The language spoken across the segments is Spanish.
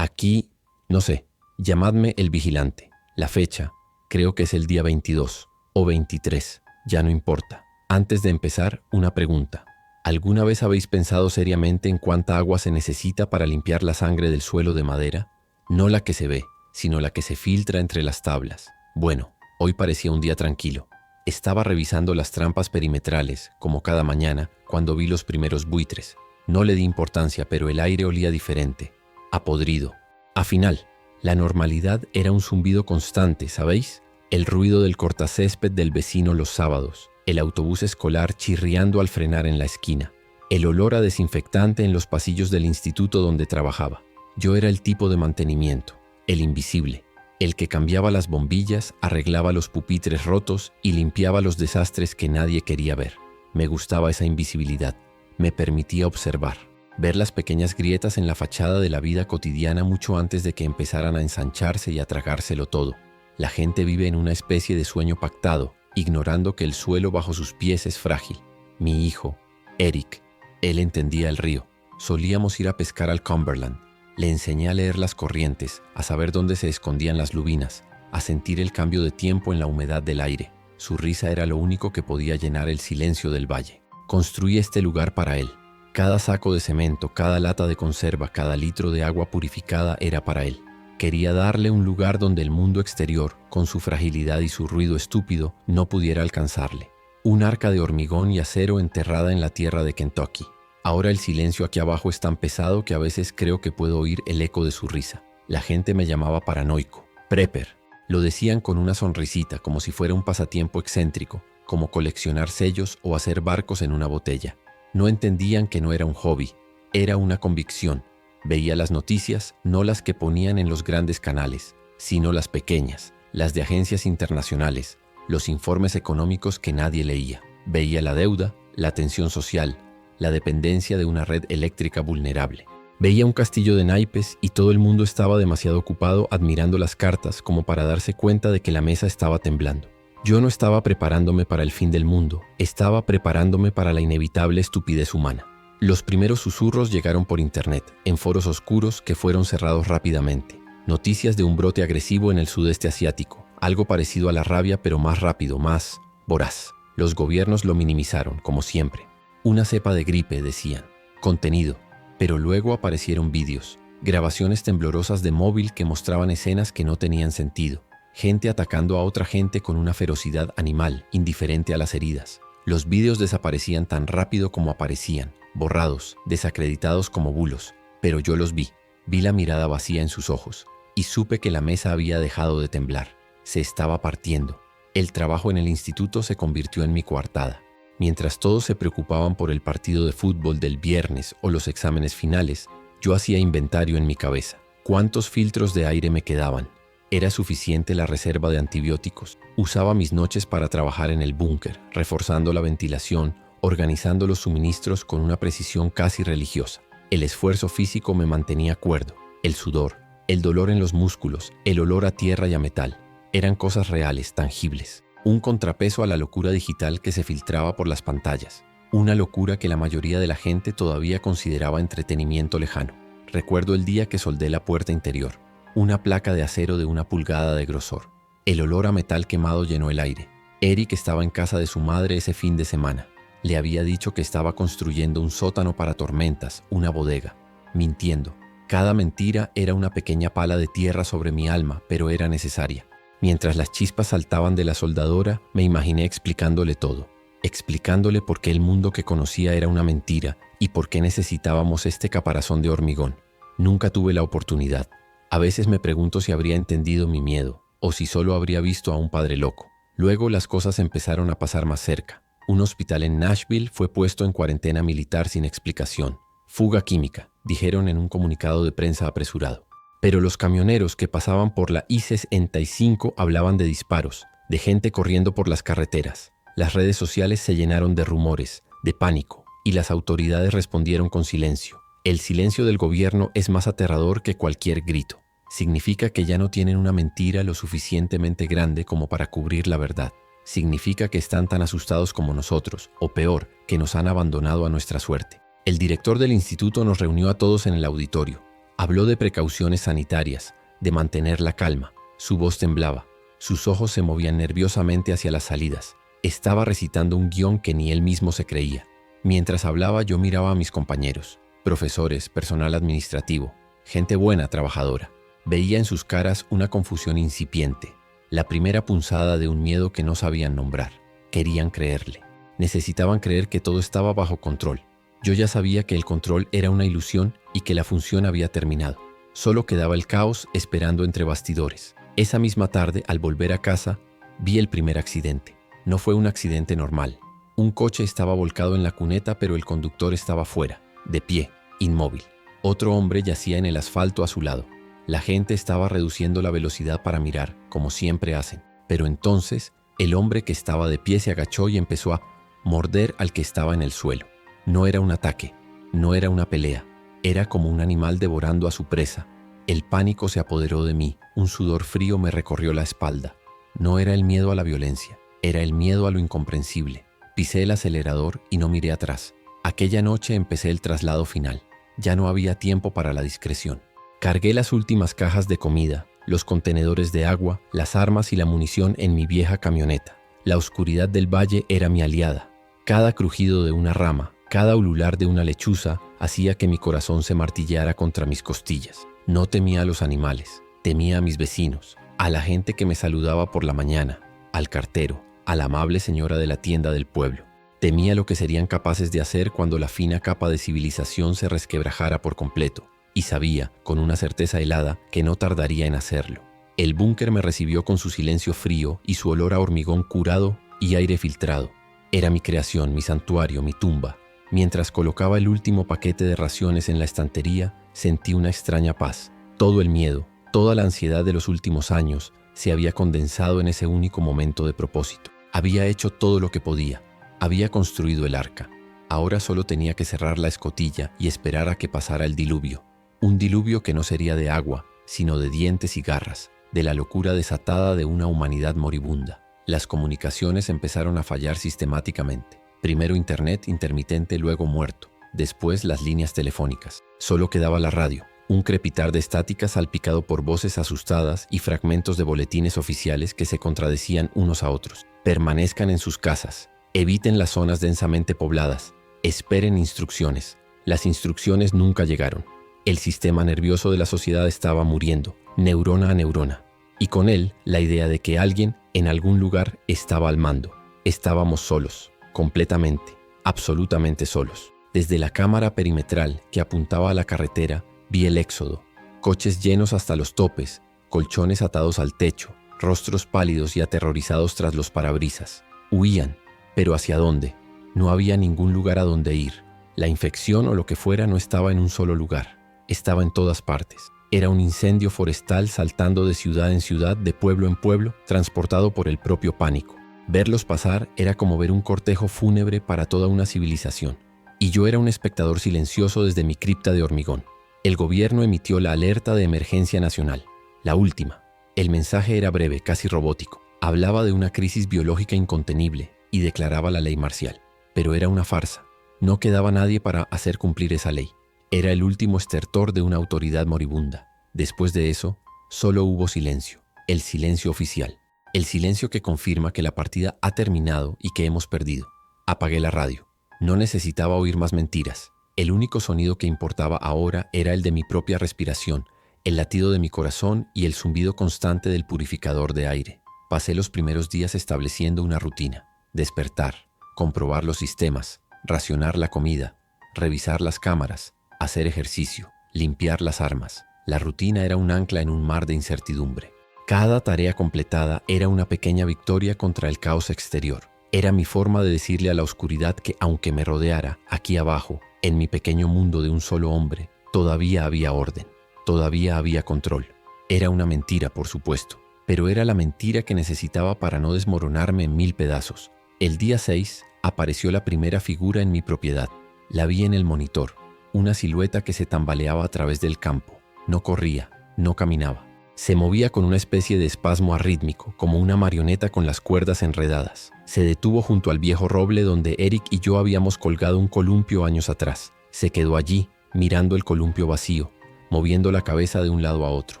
Aquí, no sé, llamadme el vigilante. La fecha, creo que es el día 22 o 23, ya no importa. Antes de empezar, una pregunta. ¿Alguna vez habéis pensado seriamente en cuánta agua se necesita para limpiar la sangre del suelo de madera? No la que se ve, sino la que se filtra entre las tablas. Bueno, hoy parecía un día tranquilo. Estaba revisando las trampas perimetrales, como cada mañana, cuando vi los primeros buitres. No le di importancia, pero el aire olía diferente, a podrido. A final, la normalidad era un zumbido constante, ¿sabéis? El ruido del cortacésped del vecino los sábados, el autobús escolar chirriando al frenar en la esquina, el olor a desinfectante en los pasillos del instituto donde trabajaba. Yo era el tipo de mantenimiento, el invisible, el que cambiaba las bombillas, arreglaba los pupitres rotos y limpiaba los desastres que nadie quería ver. Me gustaba esa invisibilidad, me permitía observar, ver las pequeñas grietas en la fachada de la vida cotidiana mucho antes de que empezaran a ensancharse y a tragárselo todo. La gente vive en una especie de sueño pactado, ignorando que el suelo bajo sus pies es frágil. Mi hijo, Eric, él entendía el río. Solíamos ir a pescar al Cumberland. Le enseñé a leer las corrientes, a saber dónde se escondían las lubinas, a sentir el cambio de tiempo en la humedad del aire. Su risa era lo único que podía llenar el silencio del valle. Construí este lugar para él. Cada saco de cemento, cada lata de conserva, cada litro de agua purificada era para él. Quería darle un lugar donde el mundo exterior, con su fragilidad y su ruido estúpido, no pudiera alcanzarle. Un arca de hormigón y acero enterrada en la tierra de Kentucky. Ahora el silencio aquí abajo es tan pesado que a veces creo que puedo oír el eco de su risa. La gente me llamaba paranoico, prepper. Lo decían con una sonrisita, como si fuera un pasatiempo excéntrico, como coleccionar sellos o hacer barcos en una botella. No entendían que no era un hobby, era una convicción. Veía las noticias, no las que ponían en los grandes canales, sino las pequeñas, las de agencias internacionales, los informes económicos que nadie leía. Veía la deuda, la tensión social, la dependencia de una red eléctrica vulnerable. Veía un castillo de naipes y todo el mundo estaba demasiado ocupado admirando las cartas como para darse cuenta de que la mesa estaba temblando. Yo no estaba preparándome para el fin del mundo, estaba preparándome para la inevitable estupidez humana. Los primeros susurros llegaron por internet, en foros oscuros que fueron cerrados rápidamente. Noticias de un brote agresivo en el sudeste asiático, algo parecido a la rabia pero más rápido, más voraz. Los gobiernos lo minimizaron, como siempre. Una cepa de gripe, decían. Contenido. Pero luego aparecieron vídeos, grabaciones temblorosas de móvil que mostraban escenas que no tenían sentido. Gente atacando a otra gente con una ferocidad animal, indiferente a las heridas. Los vídeos desaparecían tan rápido como aparecían, borrados, desacreditados como bulos. Pero yo los vi. Vi la mirada vacía en sus ojos. Y supe que la mesa había dejado de temblar. Se estaba partiendo. El trabajo en el instituto se convirtió en mi coartada. Mientras todos se preocupaban por el partido de fútbol del viernes o los exámenes finales, yo hacía inventario en mi cabeza. ¿Cuántos filtros de aire me quedaban? ¿Era suficiente la reserva de antibióticos? Usaba mis noches para trabajar en el búnker, reforzando la ventilación, organizando los suministros con una precisión casi religiosa. El esfuerzo físico me mantenía cuerdo. El sudor, el dolor en los músculos, el olor a tierra y a metal. Eran cosas reales, tangibles. Un contrapeso a la locura digital que se filtraba por las pantallas. Una locura que la mayoría de la gente todavía consideraba entretenimiento lejano. Recuerdo el día que soldé la puerta interior. Una placa de acero de 1 pulgada de grosor. El olor a metal quemado llenó el aire. Eric estaba en casa de su madre ese fin de semana. Le había dicho que estaba construyendo un sótano para tormentas, una bodega. Mintiendo. Cada mentira era una pequeña pala de tierra sobre mi alma, pero era necesaria. Mientras las chispas saltaban de la soldadora, me imaginé explicándole todo. Explicándole por qué el mundo que conocía era una mentira y por qué necesitábamos este caparazón de hormigón. Nunca tuve la oportunidad. A veces me pregunto si habría entendido mi miedo, o si solo habría visto a un padre loco. Luego las cosas empezaron a pasar más cerca. Un hospital en Nashville fue puesto en cuarentena militar sin explicación. Fuga química, dijeron en un comunicado de prensa apresurado. Pero los camioneros que pasaban por la I-65 hablaban de disparos, de gente corriendo por las carreteras. Las redes sociales se llenaron de rumores, de pánico, y las autoridades respondieron con silencio. El silencio del gobierno es más aterrador que cualquier grito. Significa que ya no tienen una mentira lo suficientemente grande como para cubrir la verdad. Significa que están tan asustados como nosotros, o peor, que nos han abandonado a nuestra suerte. El director del instituto nos reunió a todos en el auditorio. Habló de precauciones sanitarias, de mantener la calma. Su voz temblaba. Sus ojos se movían nerviosamente hacia las salidas. Estaba recitando un guión que ni él mismo se creía. Mientras hablaba, yo miraba a mis compañeros, profesores, personal administrativo, gente buena, trabajadora. Veía en sus caras una confusión incipiente, la primera punzada de un miedo que no sabían nombrar. Querían creerle. Necesitaban creer que todo estaba bajo control. Yo ya sabía que el control era una ilusión y que la función había terminado. Solo quedaba el caos esperando entre bastidores. Esa misma tarde, al volver a casa, vi el primer accidente. No fue un accidente normal. Un coche estaba volcado en la cuneta, pero el conductor estaba fuera, de pie, inmóvil. Otro hombre yacía en el asfalto a su lado. La gente estaba reduciendo la velocidad para mirar, como siempre hacen. Pero entonces, el hombre que estaba de pie se agachó y empezó a morder al que estaba en el suelo. No era un ataque, no era una pelea. Era como un animal devorando a su presa. El pánico se apoderó de mí. Un sudor frío me recorrió la espalda. No era el miedo a la violencia, era el miedo a lo incomprensible. Pisé el acelerador y no miré atrás. Aquella noche empecé el traslado final. Ya no había tiempo para la discreción. Cargué las últimas cajas de comida, los contenedores de agua, las armas y la munición en mi vieja camioneta. La oscuridad del valle era mi aliada. Cada crujido de una rama, cada ulular de una lechuza hacía que mi corazón se martilleara contra mis costillas. No temía a los animales, temía a mis vecinos, a la gente que me saludaba por la mañana, al cartero, a la amable señora de la tienda del pueblo. Temía lo que serían capaces de hacer cuando la fina capa de civilización se resquebrajara por completo, y sabía, con una certeza helada, que no tardaría en hacerlo. El búnker me recibió con su silencio frío y su olor a hormigón curado y aire filtrado. Era mi creación, mi santuario, mi tumba. Mientras colocaba el último paquete de raciones en la estantería, sentí una extraña paz. Todo el miedo, toda la ansiedad de los últimos años se había condensado en ese único momento de propósito. Había hecho todo lo que podía. Había construido el arca. Ahora solo tenía que cerrar la escotilla y esperar a que pasara el diluvio. Un diluvio que no sería de agua, sino de dientes y garras, de la locura desatada de una humanidad moribunda. Las comunicaciones empezaron a fallar sistemáticamente. Primero internet intermitente, luego muerto. Después las líneas telefónicas. Solo quedaba la radio. Un crepitar de estática salpicado por voces asustadas y fragmentos de boletines oficiales que se contradecían unos a otros. Permanezcan en sus casas. Eviten las zonas densamente pobladas. Esperen instrucciones. Las instrucciones nunca llegaron. El sistema nervioso de la sociedad estaba muriendo, neurona a neurona. Y con él, la idea de que alguien, en algún lugar, estaba al mando. Estábamos solos, completamente, absolutamente solos. Desde la cámara perimetral que apuntaba a la carretera, vi el éxodo. Coches llenos hasta los topes, colchones atados al techo, rostros pálidos y aterrorizados tras los parabrisas. Huían, pero ¿hacia dónde? No había ningún lugar a donde ir. La infección o lo que fuera no estaba en un solo lugar. Estaba en todas partes. Era un incendio forestal saltando de ciudad en ciudad, de pueblo en pueblo, transportado por el propio pánico. Verlos pasar era como ver un cortejo fúnebre para toda una civilización. Y yo era un espectador silencioso desde mi cripta de hormigón. El gobierno emitió la alerta de emergencia nacional, la última. El mensaje era breve, casi robótico. Hablaba de una crisis biológica incontenible y declaraba la ley marcial. Pero era una farsa. No quedaba nadie para hacer cumplir esa ley. Era el último estertor de una autoridad moribunda. Después de eso, solo hubo silencio. El silencio oficial. El silencio que confirma que la partida ha terminado y que hemos perdido. Apagué la radio. No necesitaba oír más mentiras. El único sonido que importaba ahora era el de mi propia respiración, el latido de mi corazón y el zumbido constante del purificador de aire. Pasé los primeros días estableciendo una rutina. Despertar, comprobar los sistemas, racionar la comida, revisar las cámaras, hacer ejercicio, limpiar las armas. La rutina era un ancla en un mar de incertidumbre. Cada tarea completada era una pequeña victoria contra el caos exterior. Era mi forma de decirle a la oscuridad que aunque me rodeara, aquí abajo, en mi pequeño mundo de un solo hombre, todavía había orden, todavía había control. Era una mentira, por supuesto, pero era la mentira que necesitaba para no desmoronarme en 1000 pedazos. El día 6 apareció la primera figura en mi propiedad. La vi en el monitor, una silueta que se tambaleaba a través del campo. No corría, no caminaba. Se movía con una especie de espasmo arrítmico, como una marioneta con las cuerdas enredadas. Se detuvo junto al viejo roble donde Eric y yo habíamos colgado un columpio años atrás. Se quedó allí, mirando el columpio vacío, moviendo la cabeza de un lado a otro.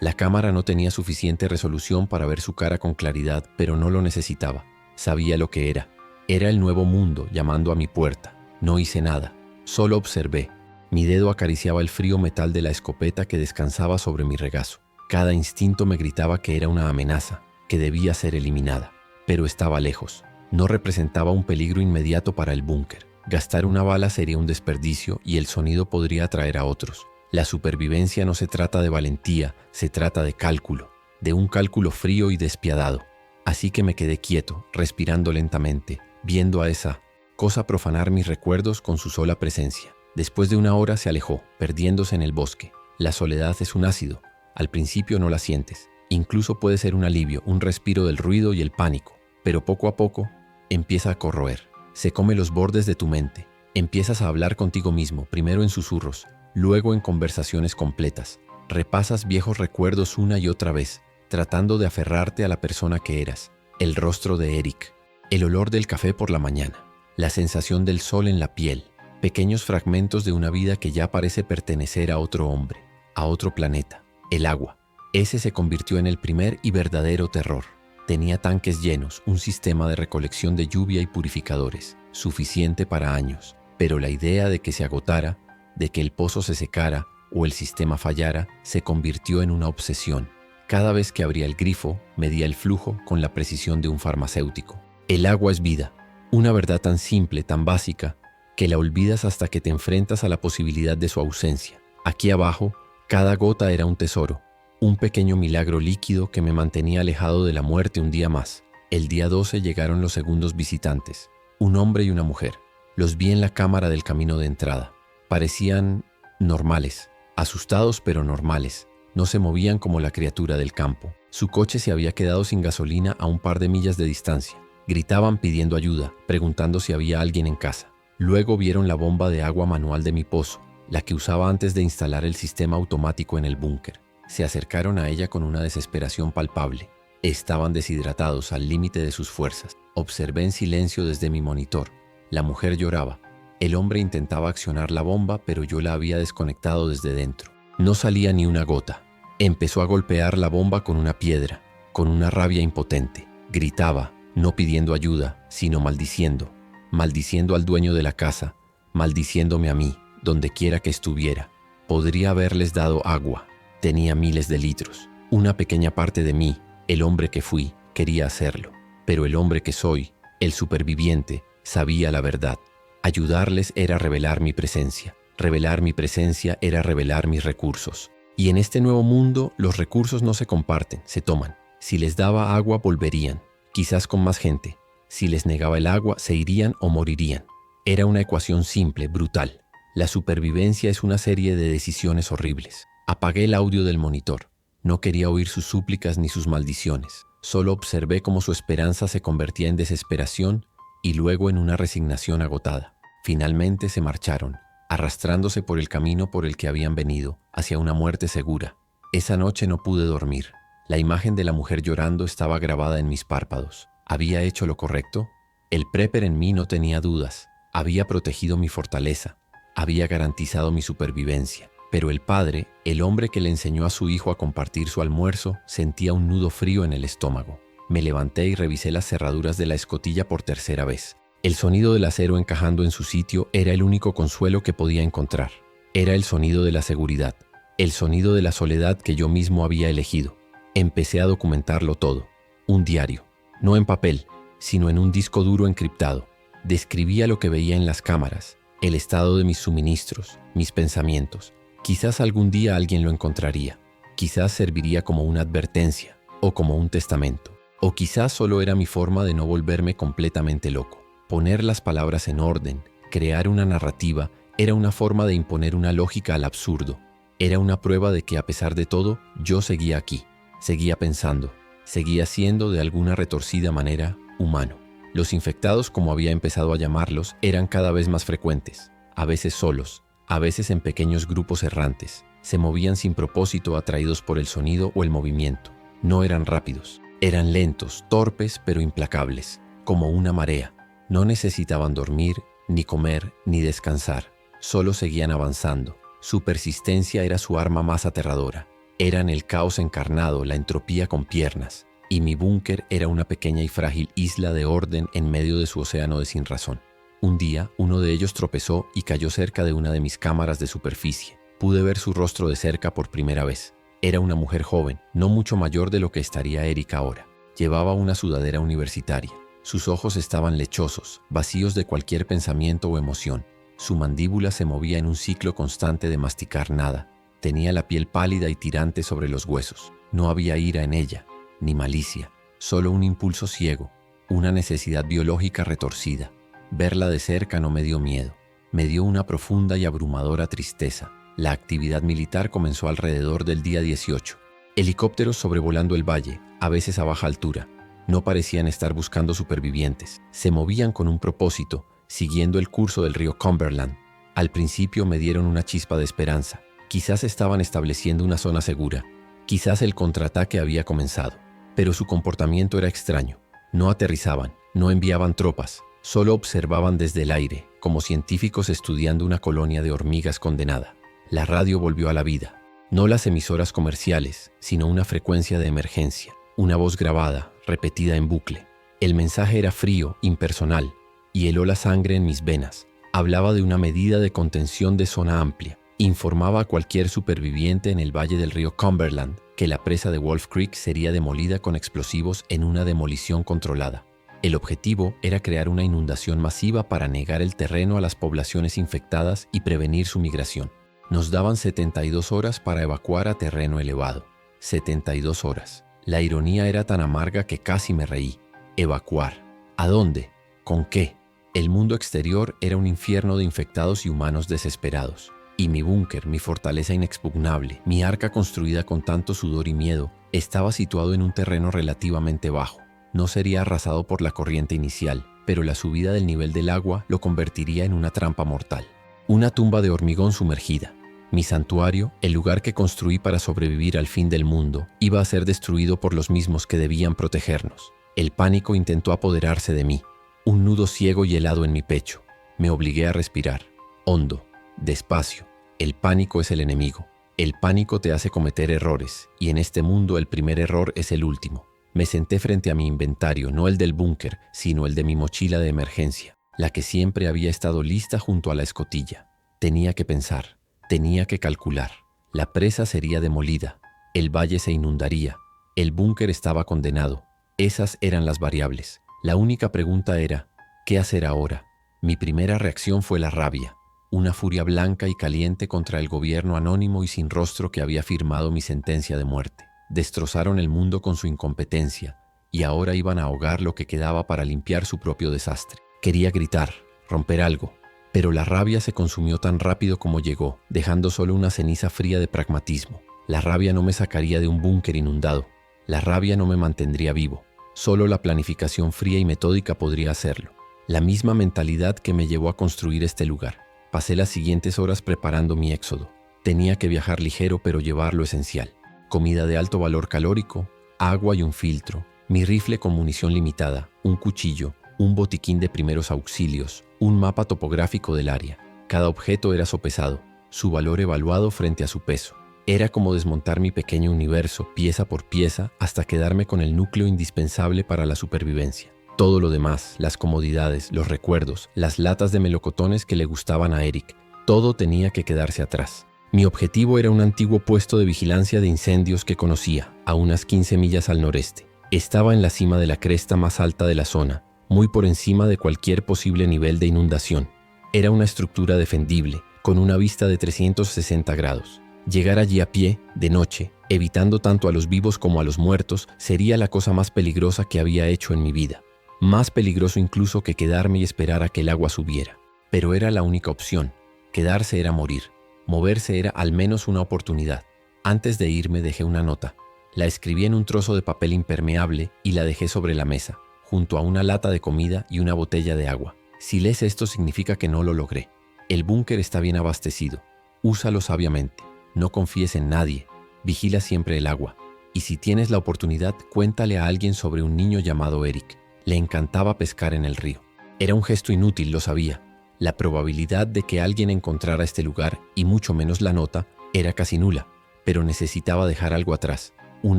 La cámara no tenía suficiente resolución para ver su cara con claridad, pero no lo necesitaba. Sabía lo que era. Era el nuevo mundo llamando a mi puerta. No hice nada, solo observé. Mi dedo acariciaba el frío metal de la escopeta que descansaba sobre mi regazo. Cada instinto me gritaba que era una amenaza, que debía ser eliminada. Pero estaba lejos. No representaba un peligro inmediato para el búnker. Gastar una bala sería un desperdicio y el sonido podría atraer a otros. La supervivencia no se trata de valentía, se trata de cálculo, de un cálculo frío y despiadado. Así que me quedé quieto, respirando lentamente, viendo a esa cosa profanar mis recuerdos con su sola presencia. Después de una hora se alejó, perdiéndose en el bosque. La soledad es un ácido. Al principio no la sientes. Incluso puede ser un alivio, un respiro del ruido y el pánico. Pero poco a poco empieza a corroer. Se come los bordes de tu mente. Empiezas a hablar contigo mismo, primero en susurros, luego en conversaciones completas. Repasas viejos recuerdos una y otra vez, tratando de aferrarte a la persona que eras. El rostro de Eric, el olor del café por la mañana, la sensación del sol en la piel, pequeños fragmentos de una vida que ya parece pertenecer a otro hombre, a otro planeta. El agua. Ese se convirtió en el primer y verdadero terror. Tenía tanques llenos, un sistema de recolección de lluvia y purificadores, suficiente para años. Pero la idea de que se agotara, de que el pozo se secara o el sistema fallara, se convirtió en una obsesión. Cada vez que abría el grifo, medía el flujo con la precisión de un farmacéutico. El agua es vida, una verdad tan simple, tan básica, que la olvidas hasta que te enfrentas a la posibilidad de su ausencia. Aquí abajo, cada gota era un tesoro, un pequeño milagro líquido que me mantenía alejado de la muerte un día más. El día 12 llegaron los segundos visitantes, un hombre y una mujer. Los vi en la cámara del camino de entrada. Parecían normales, asustados pero normales. No se movían como la criatura del campo. Su coche se había quedado sin gasolina a un par de millas de distancia. Gritaban pidiendo ayuda, preguntando si había alguien en casa. Luego vieron la bomba de agua manual de mi pozo, la que usaba antes de instalar el sistema automático en el búnker. Se acercaron a ella con una desesperación palpable. Estaban deshidratados al límite de sus fuerzas. Observé en silencio desde mi monitor. La mujer lloraba. El hombre intentaba accionar la bomba, pero yo la había desconectado desde dentro. No salía ni una gota. Empezó a golpear la bomba con una piedra, con una rabia impotente. Gritaba, no pidiendo ayuda, sino maldiciendo. Maldiciendo al dueño de la casa, maldiciéndome a mí, donde quiera que estuviera. Podría haberles dado agua. Tenía miles de litros. Una pequeña parte de mí, el hombre que fui, quería hacerlo. Pero el hombre que soy, el superviviente, sabía la verdad. Ayudarles era revelar mi presencia. Revelar mi presencia era revelar mis recursos. Y en este nuevo mundo, los recursos no se comparten, se toman. Si les daba agua, volverían, quizás con más gente. Si les negaba el agua, se irían o morirían. Era una ecuación simple, brutal. La supervivencia es una serie de decisiones horribles. Apagué el audio del monitor. No quería oír sus súplicas ni sus maldiciones. Solo observé cómo su esperanza se convertía en desesperación y luego en una resignación agotada. Finalmente se marcharon, arrastrándose por el camino por el que habían venido, hacia una muerte segura. Esa noche no pude dormir. La imagen de la mujer llorando estaba grabada en mis párpados. ¿Había hecho lo correcto? El prepper en mí no tenía dudas. Había protegido mi fortaleza. Había garantizado mi supervivencia. Pero el padre, el hombre que le enseñó a su hijo a compartir su almuerzo, sentía un nudo frío en el estómago. Me levanté y revisé las cerraduras de la escotilla por tercera vez. El sonido del acero encajando en su sitio era el único consuelo que podía encontrar. Era el sonido de la seguridad, el sonido de la soledad que yo mismo había elegido. Empecé a documentarlo todo. Un diario, no en papel, sino en un disco duro encriptado. Describía lo que veía en las cámaras, el estado de mis suministros, mis pensamientos. Quizás algún día alguien lo encontraría. Quizás serviría como una advertencia o como un testamento. O quizás solo era mi forma de no volverme completamente loco. Poner las palabras en orden, crear una narrativa, era una forma de imponer una lógica al absurdo. Era una prueba de que a pesar de todo, yo seguía aquí. Seguía pensando. Seguía siendo de alguna retorcida manera humano. Los infectados, como había empezado a llamarlos, eran cada vez más frecuentes. A veces solos, a veces en pequeños grupos errantes. Se movían sin propósito atraídos por el sonido o el movimiento. No eran rápidos. Eran lentos, torpes, pero implacables, como una marea. No necesitaban dormir, ni comer, ni descansar. Solo seguían avanzando, Su persistencia era su arma más aterradora. Eran el caos encarnado, la entropía con piernas, y mi búnker era una pequeña y frágil isla de orden en medio de su océano de sinrazón. Un día, uno de ellos tropezó y cayó cerca de una de mis cámaras de superficie. Pude ver su rostro de cerca por primera vez. Era una mujer joven, no mucho mayor de lo que estaría Eric ahora. Llevaba una sudadera universitaria. Sus ojos estaban lechosos, vacíos de cualquier pensamiento o emoción. Su mandíbula se movía en un ciclo constante de masticar nada. Tenía la piel pálida y tirante sobre los huesos. No había ira en ella, ni malicia, solo un impulso ciego, una necesidad biológica retorcida. Verla de cerca no me dio miedo, me dio una profunda y abrumadora tristeza. La actividad militar comenzó alrededor del día 18. Helicópteros sobrevolando el valle, a veces a baja altura. No parecían estar buscando supervivientes. Se movían con un propósito, siguiendo el curso del río Cumberland. Al principio me dieron una chispa de esperanza. Quizás estaban estableciendo una zona segura. Quizás el contraataque había comenzado. Pero su comportamiento era extraño. No aterrizaban, no enviaban tropas, solo observaban desde el aire, como científicos estudiando una colonia de hormigas condenada. La radio volvió a la vida. No las emisoras comerciales, sino una frecuencia de emergencia. Una voz grabada, repetida en bucle. El mensaje era frío, impersonal, y heló la sangre en mis venas. Hablaba de una medida de contención de zona amplia. Informaba a cualquier superviviente en el valle del río Cumberland que la presa de Wolf Creek sería demolida con explosivos en una demolición controlada. El objetivo era crear una inundación masiva para negar el terreno a las poblaciones infectadas y prevenir su migración. Nos daban 72 horas para evacuar a terreno elevado. 72 horas. La ironía era tan amarga que casi me reí. Evacuar. ¿A dónde? ¿Con qué? El mundo exterior era un infierno de infectados y humanos desesperados. Y mi búnker, mi fortaleza inexpugnable, mi arca construida con tanto sudor y miedo, estaba situado en un terreno relativamente bajo. No sería arrasado por la corriente inicial, pero la subida del nivel del agua lo convertiría en una trampa mortal. Una tumba de hormigón sumergida. Mi santuario, el lugar que construí para sobrevivir al fin del mundo, iba a ser destruido por los mismos que debían protegernos. El pánico intentó apoderarse de mí. Un nudo ciego y helado en mi pecho. Me obligué a respirar. Hondo. Despacio. El pánico es el enemigo. El pánico te hace cometer errores, y en este mundo el primer error es el último. Me senté frente a mi inventario, no el del búnker, sino el de mi mochila de emergencia, la que siempre había estado lista junto a la escotilla. Tenía que pensar, tenía que calcular. La presa sería demolida, el valle se inundaría, el búnker estaba condenado. Esas eran las variables. La única pregunta era, ¿qué hacer ahora? Mi primera reacción fue la rabia. Una furia blanca y caliente contra el gobierno anónimo y sin rostro que había firmado mi sentencia de muerte. Destrozaron el mundo con su incompetencia y ahora iban a ahogar lo que quedaba para limpiar su propio desastre. Quería gritar, romper algo, pero la rabia se consumió tan rápido como llegó, dejando solo una ceniza fría de pragmatismo. La rabia no me sacaría de un búnker inundado. La rabia no me mantendría vivo. Solo la planificación fría y metódica podría hacerlo. La misma mentalidad que me llevó a construir este lugar. Pasé las siguientes horas preparando mi éxodo. Tenía que viajar ligero pero llevar lo esencial. Comida de alto valor calórico, agua y un filtro, mi rifle con munición limitada, un cuchillo, un botiquín de primeros auxilios, un mapa topográfico del área. Cada objeto era sopesado, su valor evaluado frente a su peso. Era como desmontar mi pequeño universo pieza por pieza hasta quedarme con el núcleo indispensable para la supervivencia. Todo lo demás, las comodidades, los recuerdos, las latas de melocotones que le gustaban a Eric, todo tenía que quedarse atrás. Mi objetivo era un antiguo puesto de vigilancia de incendios que conocía, a unas 15 millas al noreste. Estaba en la cima de la cresta más alta de la zona, muy por encima de cualquier posible nivel de inundación. Era una estructura defendible, con una vista de 360 grados. Llegar allí a pie, de noche, evitando tanto a los vivos como a los muertos, sería la cosa más peligrosa que había hecho en mi vida. Más peligroso incluso que quedarme y esperar a que el agua subiera. Pero era la única opción. Quedarse era morir. Moverse era al menos una oportunidad. Antes de irme dejé una nota. La escribí en un trozo de papel impermeable y la dejé sobre la mesa, junto a una lata de comida y una botella de agua. Si lees esto significa que no lo logré. El búnker está bien abastecido. Úsalo sabiamente. No confíes en nadie. Vigila siempre el agua. Y si tienes la oportunidad, cuéntale a alguien sobre un niño llamado Eric. Le encantaba pescar en el río. Era un gesto inútil, lo sabía. La probabilidad de que alguien encontrara este lugar, y mucho menos la nota, era casi nula, pero necesitaba dejar algo atrás, un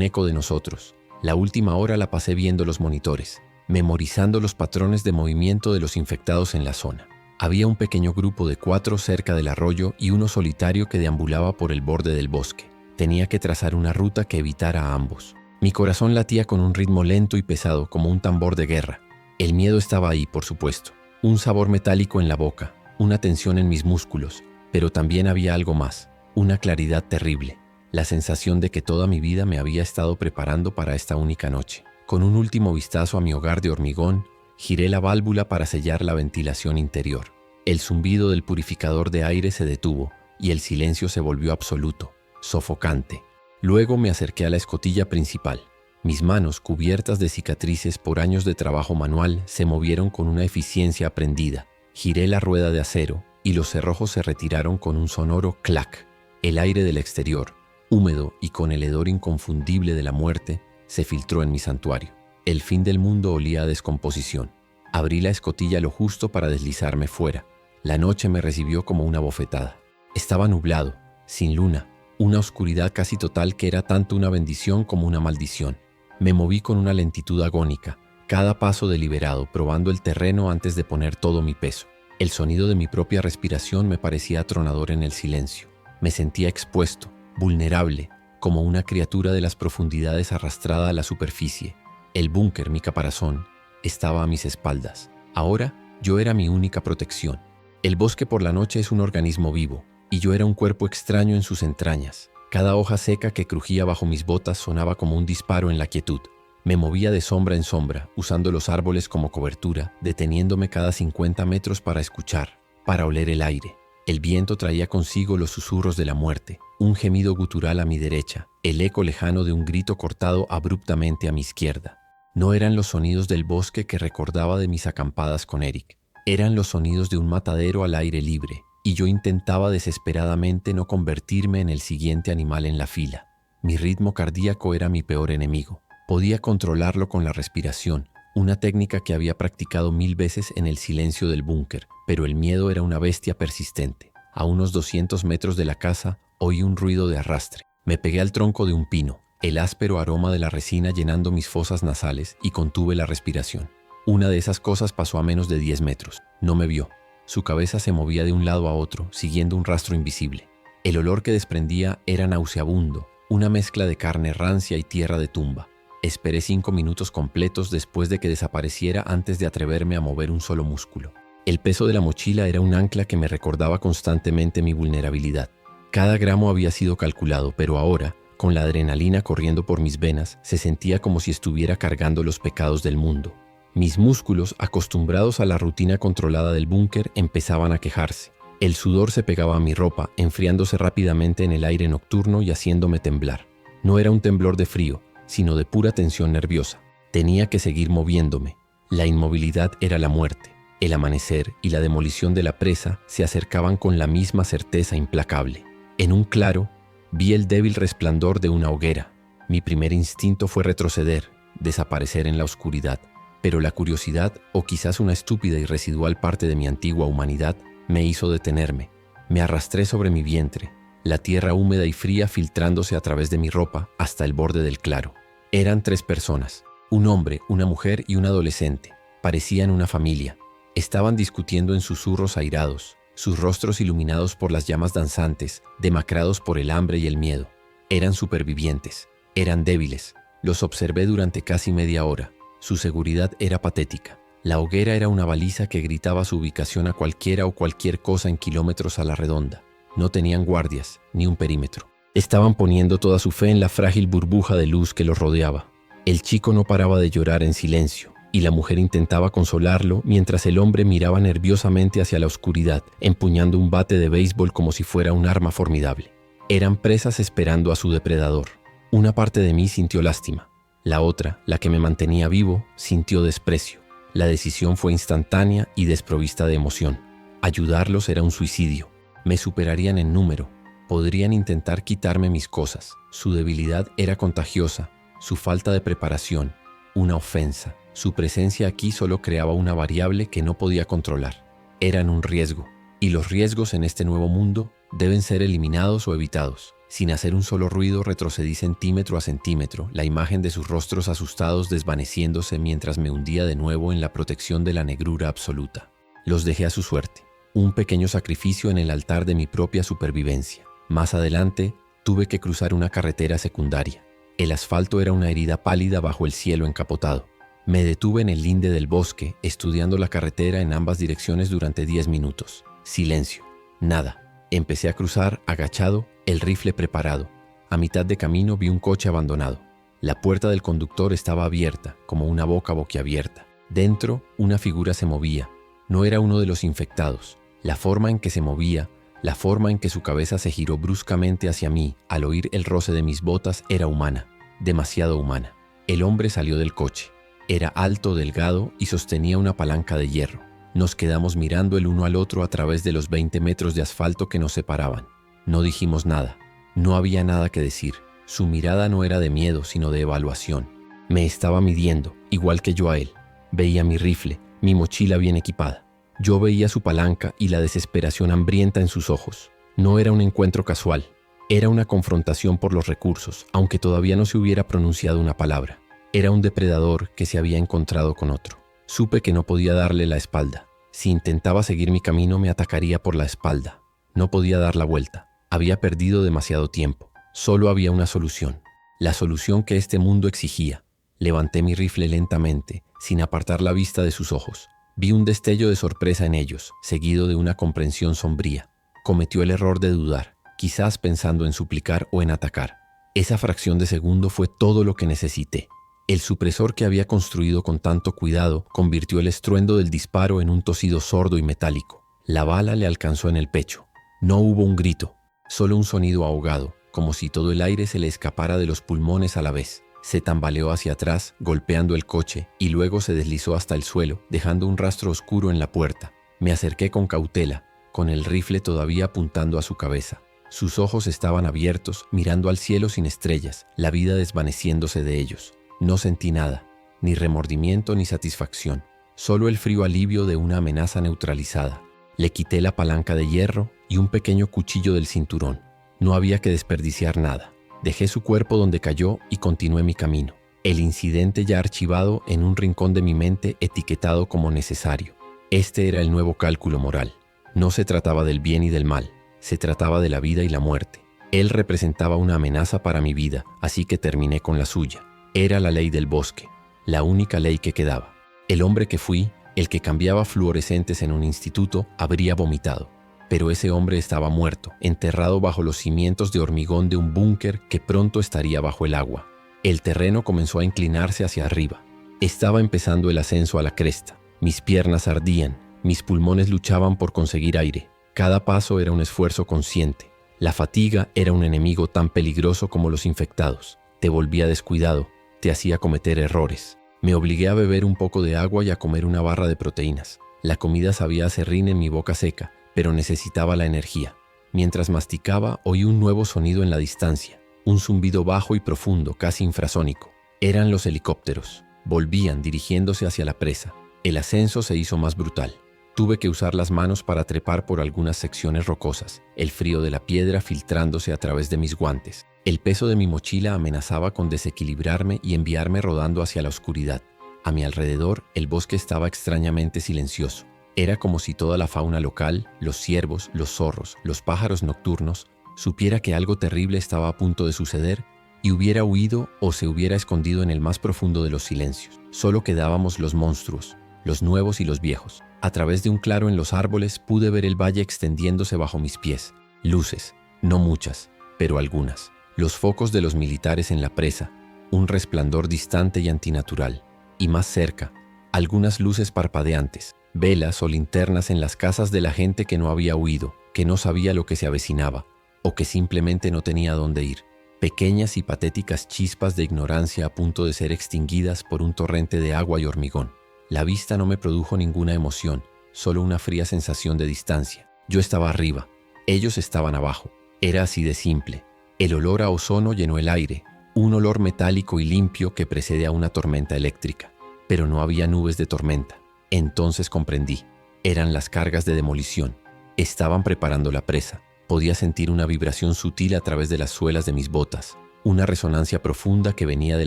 eco de nosotros. La última hora la pasé viendo los monitores, memorizando los patrones de movimiento de los infectados en la zona. Había un pequeño grupo de 4 cerca del arroyo y uno solitario que deambulaba por el borde del bosque. Tenía que trazar una ruta que evitara a ambos. Mi corazón latía con un ritmo lento y pesado como un tambor de guerra. El miedo estaba ahí, por supuesto. Un sabor metálico en la boca, una tensión en mis músculos, pero también había algo más, una claridad terrible, la sensación de que toda mi vida me había estado preparando para esta única noche. Con un último vistazo a mi hogar de hormigón, giré la válvula para sellar la ventilación interior. El zumbido del purificador de aire se detuvo y el silencio se volvió absoluto, sofocante. Luego me acerqué a la escotilla principal. Mis manos, cubiertas de cicatrices por años de trabajo manual, se movieron con una eficiencia aprendida. Giré la rueda de acero y los cerrojos se retiraron con un sonoro clac. El aire del exterior, húmedo y con el hedor inconfundible de la muerte, se filtró en mi santuario. El fin del mundo olía a descomposición. Abrí la escotilla lo justo para deslizarme fuera. La noche me recibió como una bofetada. Estaba nublado, sin luna, una oscuridad casi total que era tanto una bendición como una maldición. Me moví con una lentitud agónica, cada paso deliberado, probando el terreno antes de poner todo mi peso. El sonido de mi propia respiración me parecía atronador en el silencio. Me sentía expuesto, vulnerable, como una criatura de las profundidades arrastrada a la superficie. El búnker, mi caparazón, estaba a mis espaldas. Ahora yo era mi única protección. El bosque por la noche es un organismo vivo, y yo era un cuerpo extraño en sus entrañas. Cada hoja seca que crujía bajo mis botas sonaba como un disparo en la quietud. Me movía de sombra en sombra, usando los árboles como cobertura, deteniéndome cada 50 metros para escuchar, para oler el aire. El viento traía consigo los susurros de la muerte, un gemido gutural a mi derecha, el eco lejano de un grito cortado abruptamente a mi izquierda. No eran los sonidos del bosque que recordaba de mis acampadas con Eric. Eran los sonidos de un matadero al aire libre, y yo intentaba desesperadamente no convertirme en el siguiente animal en la fila. Mi ritmo cardíaco era mi peor enemigo. Podía controlarlo con la respiración, una técnica que había practicado 1000 veces en el silencio del búnker, pero el miedo era una bestia persistente. A unos 200 metros de la casa oí un ruido de arrastre. Me pegué al tronco de un pino, el áspero aroma de la resina llenando mis fosas nasales, y contuve la respiración. Una de esas cosas pasó a menos de 10 metros. No me vio. Su cabeza se movía de un lado a otro, siguiendo un rastro invisible. El olor que desprendía era nauseabundo, una mezcla de carne rancia y tierra de tumba. Esperé 5 minutos completos después de que desapareciera antes de atreverme a mover un solo músculo. El peso de la mochila era un ancla que me recordaba constantemente mi vulnerabilidad. Cada gramo había sido calculado, pero ahora, con la adrenalina corriendo por mis venas, se sentía como si estuviera cargando los pecados del mundo. Mis músculos, acostumbrados a la rutina controlada del búnker, empezaban a quejarse. El sudor se pegaba a mi ropa, enfriándose rápidamente en el aire nocturno y haciéndome temblar. No era un temblor de frío, sino de pura tensión nerviosa. Tenía que seguir moviéndome. La inmovilidad era la muerte. El amanecer y la demolición de la presa se acercaban con la misma certeza implacable. En un claro, vi el débil resplandor de una hoguera. Mi primer instinto fue retroceder, desaparecer en la oscuridad. Pero la curiosidad, o quizás una estúpida y residual parte de mi antigua humanidad, me hizo detenerme. Me arrastré sobre mi vientre, la tierra húmeda y fría filtrándose a través de mi ropa hasta el borde del claro. Eran 3 personas, un hombre, una mujer y un adolescente. Parecían una familia. Estaban discutiendo en susurros airados, sus rostros iluminados por las llamas danzantes, demacrados por el hambre y el miedo. Eran supervivientes, eran débiles. Los observé durante casi media hora. Su seguridad era patética. La hoguera era una baliza que gritaba su ubicación a cualquiera o cualquier cosa en kilómetros a la redonda. No tenían guardias, ni un perímetro. Estaban poniendo toda su fe en la frágil burbuja de luz que los rodeaba. El chico no paraba de llorar en silencio, y la mujer intentaba consolarlo mientras el hombre miraba nerviosamente hacia la oscuridad, empuñando un bate de béisbol como si fuera un arma formidable. Eran presas esperando a su depredador. Una parte de mí sintió lástima. La otra, la que me mantenía vivo, sintió desprecio. La decisión fue instantánea y desprovista de emoción. Ayudarlos era un suicidio. Me superarían en número. Podrían intentar quitarme mis cosas. Su debilidad era contagiosa. Su falta de preparación, una ofensa. Su presencia aquí solo creaba una variable que no podía controlar. eran un riesgo, y los riesgos en este nuevo mundo deben ser eliminados o evitados. Sin hacer un solo ruido retrocedí centímetro a centímetro, la imagen de sus rostros asustados desvaneciéndose mientras me hundía de nuevo en la protección de la negrura absoluta. Los dejé a su suerte, un pequeño sacrificio en el altar de mi propia supervivencia. Más adelante, tuve que cruzar una carretera secundaria. El asfalto era una herida pálida bajo el cielo encapotado. Me detuve en el linde del bosque, estudiando la carretera en ambas direcciones durante 10 minutos. Silencio. Nada. Empecé a cruzar, agachado, el rifle preparado. A mitad de camino vi un coche abandonado. La puerta del conductor estaba abierta, como una boca boquiabierta. Dentro, una figura se movía. No era uno de los infectados. La forma en que se movía, la forma en que su cabeza se giró bruscamente hacia mí al oír el roce de mis botas era humana, demasiado humana. El hombre salió del coche. Era alto, delgado y sostenía una palanca de hierro. Nos quedamos mirando el uno al otro a través de los 20 metros de asfalto que nos separaban. No dijimos nada. No había nada que decir. Su mirada no era de miedo, sino de evaluación. Me estaba midiendo, igual que yo a él. Veía mi rifle, mi mochila bien equipada. Yo veía su palanca y la desesperación hambrienta en sus ojos. No era un encuentro casual. Era una confrontación por los recursos, aunque todavía no se hubiera pronunciado una palabra. Era un depredador que se había encontrado con otro. Supe que no podía darle la espalda. Si intentaba seguir mi camino, me atacaría por la espalda. No podía dar la vuelta. Había perdido demasiado tiempo. Solo había una solución. La solución que este mundo exigía. Levanté mi rifle lentamente, sin apartar la vista de sus ojos. Vi un destello de sorpresa en ellos, seguido de una comprensión sombría. Cometió el error de dudar, quizás pensando en suplicar o en atacar. Esa fracción de segundo fue todo lo que necesité. El supresor que había construido con tanto cuidado convirtió el estruendo del disparo en un tosido sordo y metálico. La bala le alcanzó en el pecho. No hubo un grito, solo un sonido ahogado, como si todo el aire se le escapara de los pulmones a la vez. Se tambaleó hacia atrás, golpeando el coche, y luego se deslizó hasta el suelo, dejando un rastro oscuro en la puerta. Me acerqué con cautela, con el rifle todavía apuntando a su cabeza. Sus ojos estaban abiertos, mirando al cielo sin estrellas, la vida desvaneciéndose de ellos. No sentí nada, ni remordimiento ni satisfacción, solo el frío alivio de una amenaza neutralizada. Le quité la palanca de hierro y un pequeño cuchillo del cinturón. No había que desperdiciar nada. Dejé su cuerpo donde cayó y continué mi camino. El incidente ya archivado en un rincón de mi mente etiquetado como necesario. Este era el nuevo cálculo moral. No se trataba del bien y del mal, se trataba de la vida y la muerte. Él representaba una amenaza para mi vida, así que terminé con la suya. Era la ley del bosque, la única ley que quedaba. El hombre que fui, el que cambiaba fluorescentes en un instituto, habría vomitado. Pero ese hombre estaba muerto, enterrado bajo los cimientos de hormigón de un búnker que pronto estaría bajo el agua. El terreno comenzó a inclinarse hacia arriba. Estaba empezando el ascenso a la cresta. Mis piernas ardían, mis pulmones luchaban por conseguir aire. Cada paso era un esfuerzo consciente. La fatiga era un enemigo tan peligroso como los infectados. Te volvía descuidado. Te hacía cometer errores. Me obligué a beber un poco de agua y a comer una barra de proteínas. La comida sabía a serrín en mi boca seca, pero necesitaba la energía. Mientras masticaba, oí un nuevo sonido en la distancia, un zumbido bajo y profundo, casi infrasónico. Eran los helicópteros. Volvían dirigiéndose hacia la presa. El ascenso se hizo más brutal. Tuve que usar las manos para trepar por algunas secciones rocosas, el frío de la piedra filtrándose a través de mis guantes. El peso de mi mochila amenazaba con desequilibrarme y enviarme rodando hacia la oscuridad. A mi alrededor, el bosque estaba extrañamente silencioso. Era como si toda la fauna local, los ciervos, los zorros, los pájaros nocturnos, supiera que algo terrible estaba a punto de suceder y hubiera huido o se hubiera escondido en el más profundo de los silencios. Solo quedábamos los monstruos, los nuevos y los viejos. A través de un claro en los árboles pude ver el valle extendiéndose bajo mis pies. Luces, no muchas, pero algunas. Los focos de los militares en la presa, un resplandor distante y antinatural. Y más cerca, algunas luces parpadeantes, velas o linternas en las casas de la gente que no había huido, que no sabía lo que se avecinaba, o que simplemente no tenía dónde ir. Pequeñas y patéticas chispas de ignorancia a punto de ser extinguidas por un torrente de agua y hormigón. La vista no me produjo ninguna emoción, solo una fría sensación de distancia. Yo estaba arriba, ellos estaban abajo. Era así de simple. El olor a ozono llenó el aire, un olor metálico y limpio que precede a una tormenta eléctrica. Pero no había nubes de tormenta. Entonces comprendí. Eran las cargas de demolición. Estaban preparando la presa. Podía sentir una vibración sutil a través de las suelas de mis botas, una resonancia profunda que venía de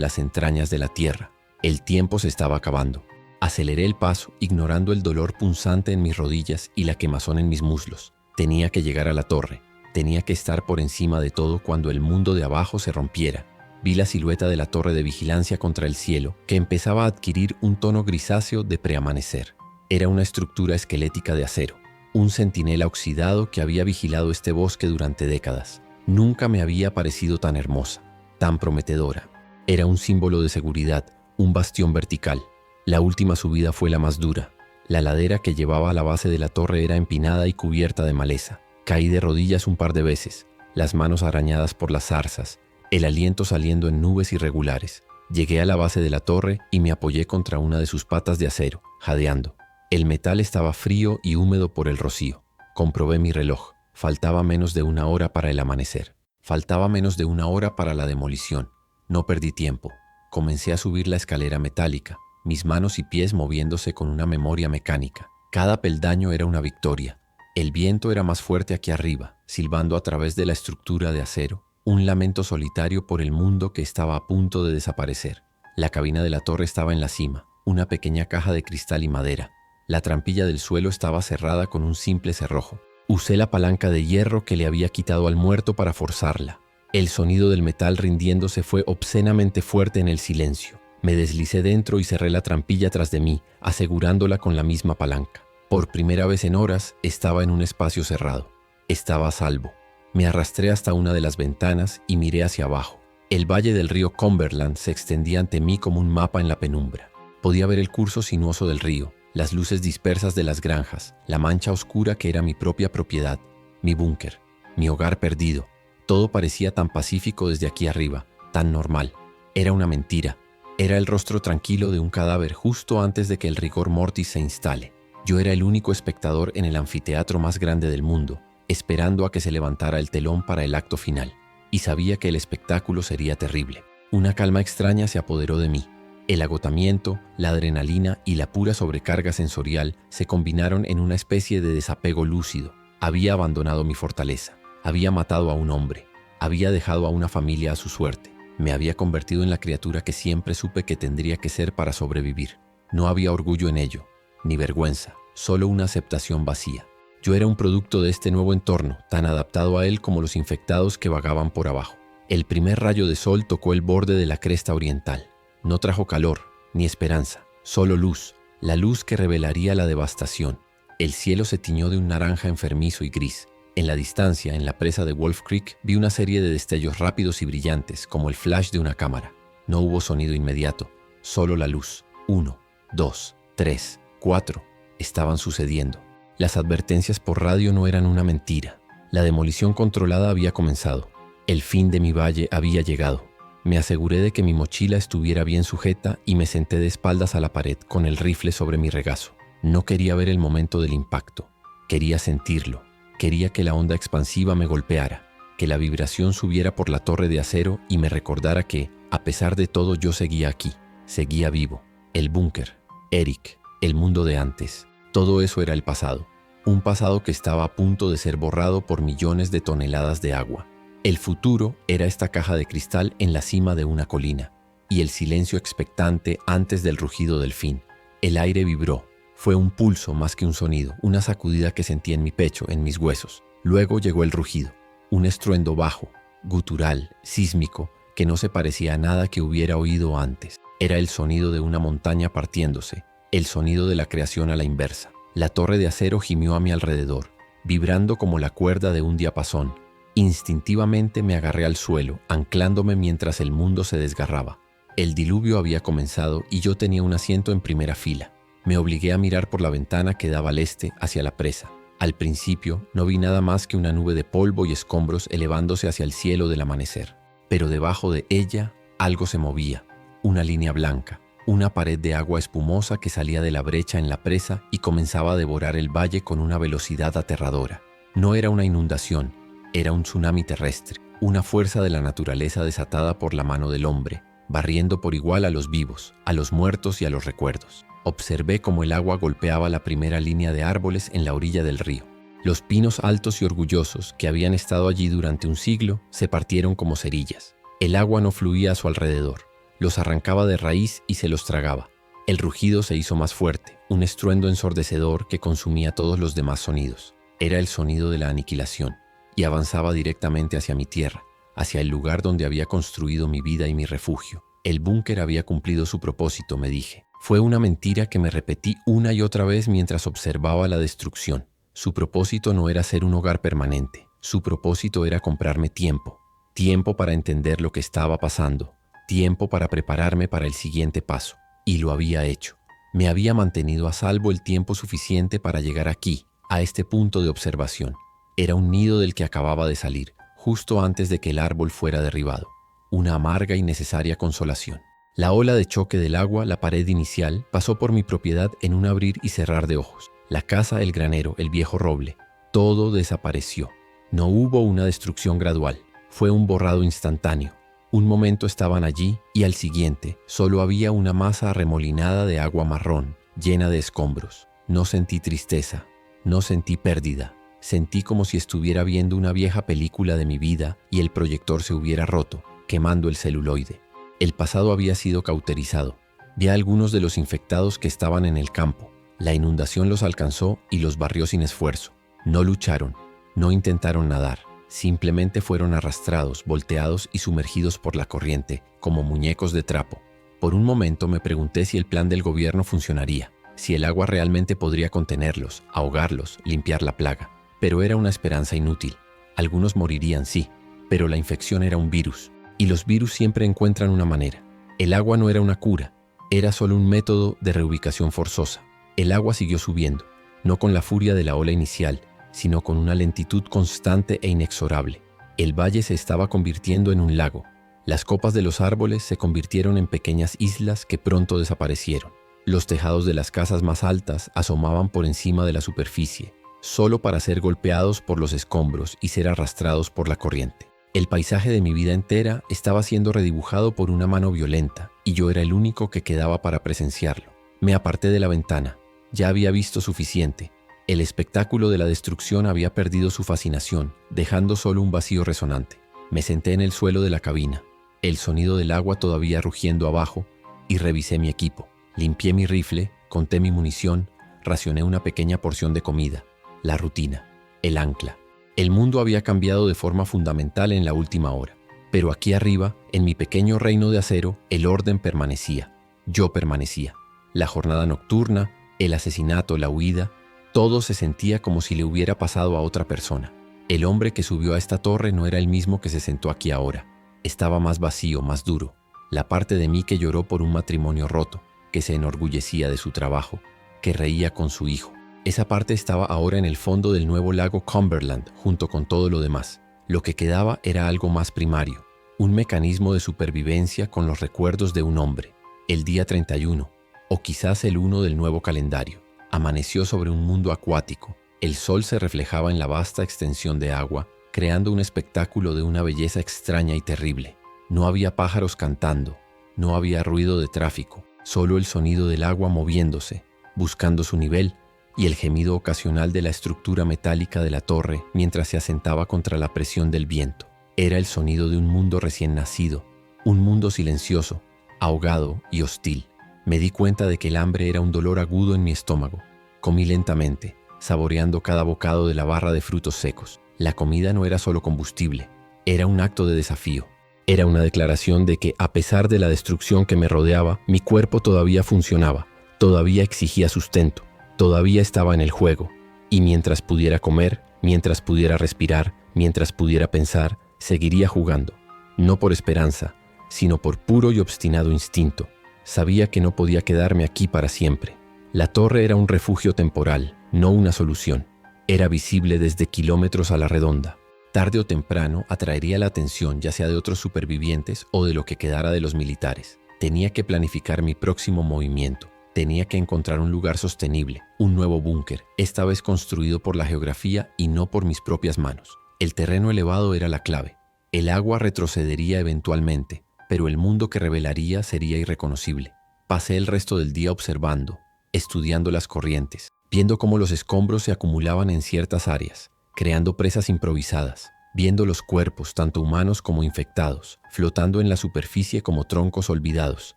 las entrañas de la tierra. El tiempo se estaba acabando. Aceleré el paso, ignorando el dolor punzante en mis rodillas y la quemazón en mis muslos. Tenía que llegar a la torre. Tenía que estar por encima de todo cuando el mundo de abajo se rompiera. Vi la silueta de la torre de vigilancia contra el cielo, que empezaba a adquirir un tono grisáceo de preamanecer. Era una estructura esquelética de acero, un centinela oxidado que había vigilado este bosque durante décadas. Nunca me había parecido tan hermosa, tan prometedora. Era un símbolo de seguridad, un bastión vertical. La última subida fue la más dura. La ladera que llevaba a la base de la torre era empinada y cubierta de maleza. Caí de rodillas un par de veces, las manos arañadas por las zarzas, el aliento saliendo en nubes irregulares. Llegué a la base de la torre y me apoyé contra una de sus patas de acero, jadeando. El metal estaba frío y húmedo por el rocío. Comprobé mi reloj. Faltaba menos de una hora para el amanecer. Faltaba menos de una hora para la demolición. No perdí tiempo. Comencé a subir la escalera metálica, mis manos y pies moviéndose con una memoria mecánica. Cada peldaño era una victoria. El viento era más fuerte aquí arriba, silbando a través de la estructura de acero, un lamento solitario por el mundo que estaba a punto de desaparecer. La cabina de la torre estaba en la cima, una pequeña caja de cristal y madera. La trampilla del suelo estaba cerrada con un simple cerrojo. Usé la palanca de hierro que le había quitado al muerto para forzarla. El sonido del metal rindiéndose fue obscenamente fuerte en el silencio. Me deslicé dentro y cerré la trampilla tras de mí, asegurándola con la misma palanca. Por primera vez en horas estaba en un espacio cerrado. Estaba a salvo. Me arrastré hasta una de las ventanas y miré hacia abajo. El valle del río Cumberland se extendía ante mí como un mapa en la penumbra. Podía ver el curso sinuoso del río, las luces dispersas de las granjas, la mancha oscura que era mi propia propiedad, mi búnker, mi hogar perdido. Todo parecía tan pacífico desde aquí arriba, tan normal. Era una mentira. Era el rostro tranquilo de un cadáver justo antes de que el rigor mortis se instale. Yo era el único espectador en el anfiteatro más grande del mundo, esperando a que se levantara el telón para el acto final, y sabía que el espectáculo sería terrible. Una calma extraña se apoderó de mí. El agotamiento, la adrenalina y la pura sobrecarga sensorial se combinaron en una especie de desapego lúcido. Había abandonado mi fortaleza, había matado a un hombre, había dejado a una familia a su suerte. Me había convertido en la criatura que siempre supe que tendría que ser para sobrevivir. No había orgullo en ello, ni vergüenza, solo una aceptación vacía. Yo era un producto de este nuevo entorno, tan adaptado a él como los infectados que vagaban por abajo. El primer rayo de sol tocó el borde de la cresta oriental. No trajo calor, ni esperanza, solo luz, la luz que revelaría la devastación. El cielo se tiñó de un naranja enfermizo y gris. En la distancia, en la presa de Wolf Creek, vi una serie de destellos rápidos y brillantes, como el flash de una cámara. No hubo sonido inmediato, solo la luz. 1, 2, 3, 4. Estaban sucediendo. Las advertencias por radio no eran una mentira. La demolición controlada había comenzado. El fin de mi valle había llegado. Me aseguré de que mi mochila estuviera bien sujeta y me senté de espaldas a la pared con el rifle sobre mi regazo. No quería ver el momento del impacto. Quería sentirlo. Quería que la onda expansiva me golpeara, que la vibración subiera por la torre de acero y me recordara que, a pesar de todo, yo seguía aquí, seguía vivo. El búnker, Eric, el mundo de antes, todo eso era el pasado. Un pasado que estaba a punto de ser borrado por millones de toneladas de agua. El futuro era esta caja de cristal en la cima de una colina, y el silencio expectante antes del rugido del fin. El aire vibró. Fue un pulso más que un sonido, una sacudida que sentí en mi pecho, en mis huesos. Luego llegó el rugido, un estruendo bajo, gutural, sísmico, que no se parecía a nada que hubiera oído antes. Era el sonido de una montaña partiéndose, el sonido de la creación a la inversa. La torre de acero gimió a mi alrededor, vibrando como la cuerda de un diapasón. Instintivamente me agarré al suelo, anclándome mientras el mundo se desgarraba. El diluvio había comenzado y yo tenía un asiento en primera fila. Me obligué a mirar por la ventana que daba al este hacia la presa. Al principio no vi nada más que una nube de polvo y escombros elevándose hacia el cielo del amanecer. Pero debajo de ella algo se movía, una línea blanca, una pared de agua espumosa que salía de la brecha en la presa y comenzaba a devorar el valle con una velocidad aterradora. No era una inundación, era un tsunami terrestre, una fuerza de la naturaleza desatada por la mano del hombre, barriendo por igual a los vivos, a los muertos y a los recuerdos. Observé cómo el agua golpeaba la primera línea de árboles en la orilla del río. Los pinos altos y orgullosos, que habían estado allí durante un siglo, se partieron como cerillas. El agua no fluía a su alrededor. Los arrancaba de raíz y se los tragaba. El rugido se hizo más fuerte, un estruendo ensordecedor que consumía todos los demás sonidos. Era el sonido de la aniquilación, y avanzaba directamente hacia mi tierra, hacia el lugar donde había construido mi vida y mi refugio. El búnker había cumplido su propósito, me dije. Fue una mentira que me repetí una y otra vez mientras observaba la destrucción. Su propósito no era ser un hogar permanente. Su propósito era comprarme tiempo. Tiempo para entender lo que estaba pasando. Tiempo para prepararme para el siguiente paso. Y lo había hecho. Me había mantenido a salvo el tiempo suficiente para llegar aquí, a este punto de observación. Era un nido del que acababa de salir, justo antes de que el árbol fuera derribado. Una amarga y necesaria consolación. La ola de choque del agua, la pared inicial, pasó por mi propiedad en un abrir y cerrar de ojos. La casa, el granero, el viejo roble, todo desapareció. No hubo una destrucción gradual, fue un borrado instantáneo. Un momento estaban allí y al siguiente solo había una masa arremolinada de agua marrón, llena de escombros. No sentí tristeza, no sentí pérdida. Sentí como si estuviera viendo una vieja película de mi vida y el proyector se hubiera roto, quemando el celuloide. El pasado había sido cauterizado. Vi a algunos de los infectados que estaban en el campo. La inundación los alcanzó y los barrió sin esfuerzo. No lucharon, no intentaron nadar. Simplemente fueron arrastrados, volteados y sumergidos por la corriente, como muñecos de trapo. Por un momento me pregunté si el plan del gobierno funcionaría, si el agua realmente podría contenerlos, ahogarlos, limpiar la plaga. Pero era una esperanza inútil. Algunos morirían, sí, pero la infección era un virus. Y los virus siempre encuentran una manera. El agua no era una cura, era solo un método de reubicación forzosa. El agua siguió subiendo, no con la furia de la ola inicial, sino con una lentitud constante e inexorable. El valle se estaba convirtiendo en un lago. Las copas de los árboles se convirtieron en pequeñas islas que pronto desaparecieron. Los tejados de las casas más altas asomaban por encima de la superficie, solo para ser golpeados por los escombros y ser arrastrados por la corriente. El paisaje de mi vida entera estaba siendo redibujado por una mano violenta y yo era el único que quedaba para presenciarlo. Me aparté de la ventana. Ya había visto suficiente. El espectáculo de la destrucción había perdido su fascinación, dejando solo un vacío resonante. Me senté en el suelo de la cabina, el sonido del agua todavía rugiendo abajo, y revisé mi equipo. Limpié mi rifle, conté mi munición, racioné una pequeña porción de comida. La rutina, el ancla. El mundo había cambiado de forma fundamental en la última hora, pero aquí arriba, en mi pequeño reino de acero, el orden permanecía. Yo permanecía. La jornada nocturna, el asesinato, la huida, todo se sentía como si le hubiera pasado a otra persona. El hombre que subió a esta torre no era el mismo que se sentó aquí ahora. Estaba más vacío, más duro. La parte de mí que lloró por un matrimonio roto, que se enorgullecía de su trabajo, que reía con su hijo. Esa parte estaba ahora en el fondo del nuevo lago Cumberland, junto con todo lo demás. Lo que quedaba era algo más primario, un mecanismo de supervivencia con los recuerdos de un hombre. El día 31, o quizás el 1 del nuevo calendario, amaneció sobre un mundo acuático. El sol se reflejaba en la vasta extensión de agua, creando un espectáculo de una belleza extraña y terrible. No había pájaros cantando, no había ruido de tráfico, solo el sonido del agua moviéndose, buscando su nivel, y el gemido ocasional de la estructura metálica de la torre mientras se asentaba contra la presión del viento. Era el sonido de un mundo recién nacido, un mundo silencioso, ahogado y hostil. Me di cuenta de que el hambre era un dolor agudo en mi estómago. Comí lentamente, saboreando cada bocado de la barra de frutos secos. La comida no era solo combustible, era un acto de desafío. Era una declaración de que, a pesar de la destrucción que me rodeaba, mi cuerpo todavía funcionaba, todavía exigía sustento. Todavía estaba en el juego, y mientras pudiera comer, mientras pudiera respirar, mientras pudiera pensar, seguiría jugando. No por esperanza, sino por puro y obstinado instinto. Sabía que no podía quedarme aquí para siempre. La torre era un refugio temporal, no una solución. Era visible desde kilómetros a la redonda. Tarde o temprano atraería la atención ya sea de otros supervivientes o de lo que quedara de los militares. Tenía que planificar mi próximo movimiento. Tenía que encontrar un lugar sostenible, un nuevo búnker, esta vez construido por la geografía y no por mis propias manos. El terreno elevado era la clave. El agua retrocedería eventualmente, pero el mundo que revelaría sería irreconocible. Pasé el resto del día observando, estudiando las corrientes, viendo cómo los escombros se acumulaban en ciertas áreas, creando presas improvisadas, viendo los cuerpos, tanto humanos como infectados, flotando en la superficie como troncos olvidados.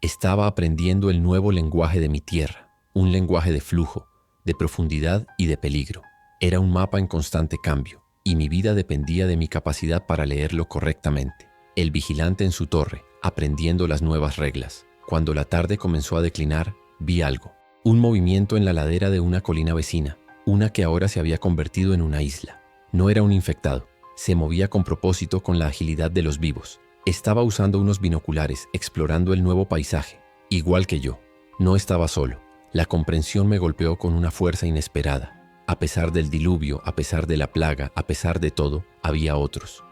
Estaba aprendiendo el nuevo lenguaje de mi tierra, un lenguaje de flujo, de profundidad y de peligro. Era un mapa en constante cambio, y mi vida dependía de mi capacidad para leerlo correctamente. El vigilante en su torre, aprendiendo las nuevas reglas. Cuando la tarde comenzó a declinar, vi algo. Un movimiento en la ladera de una colina vecina, una que ahora se había convertido en una isla. No era un infectado, se movía con propósito, con la agilidad de los vivos. Estaba usando unos binoculares, explorando el nuevo paisaje, igual que yo. No estaba solo. La comprensión me golpeó con una fuerza inesperada. A pesar del diluvio, a pesar de la plaga, a pesar de todo, había otros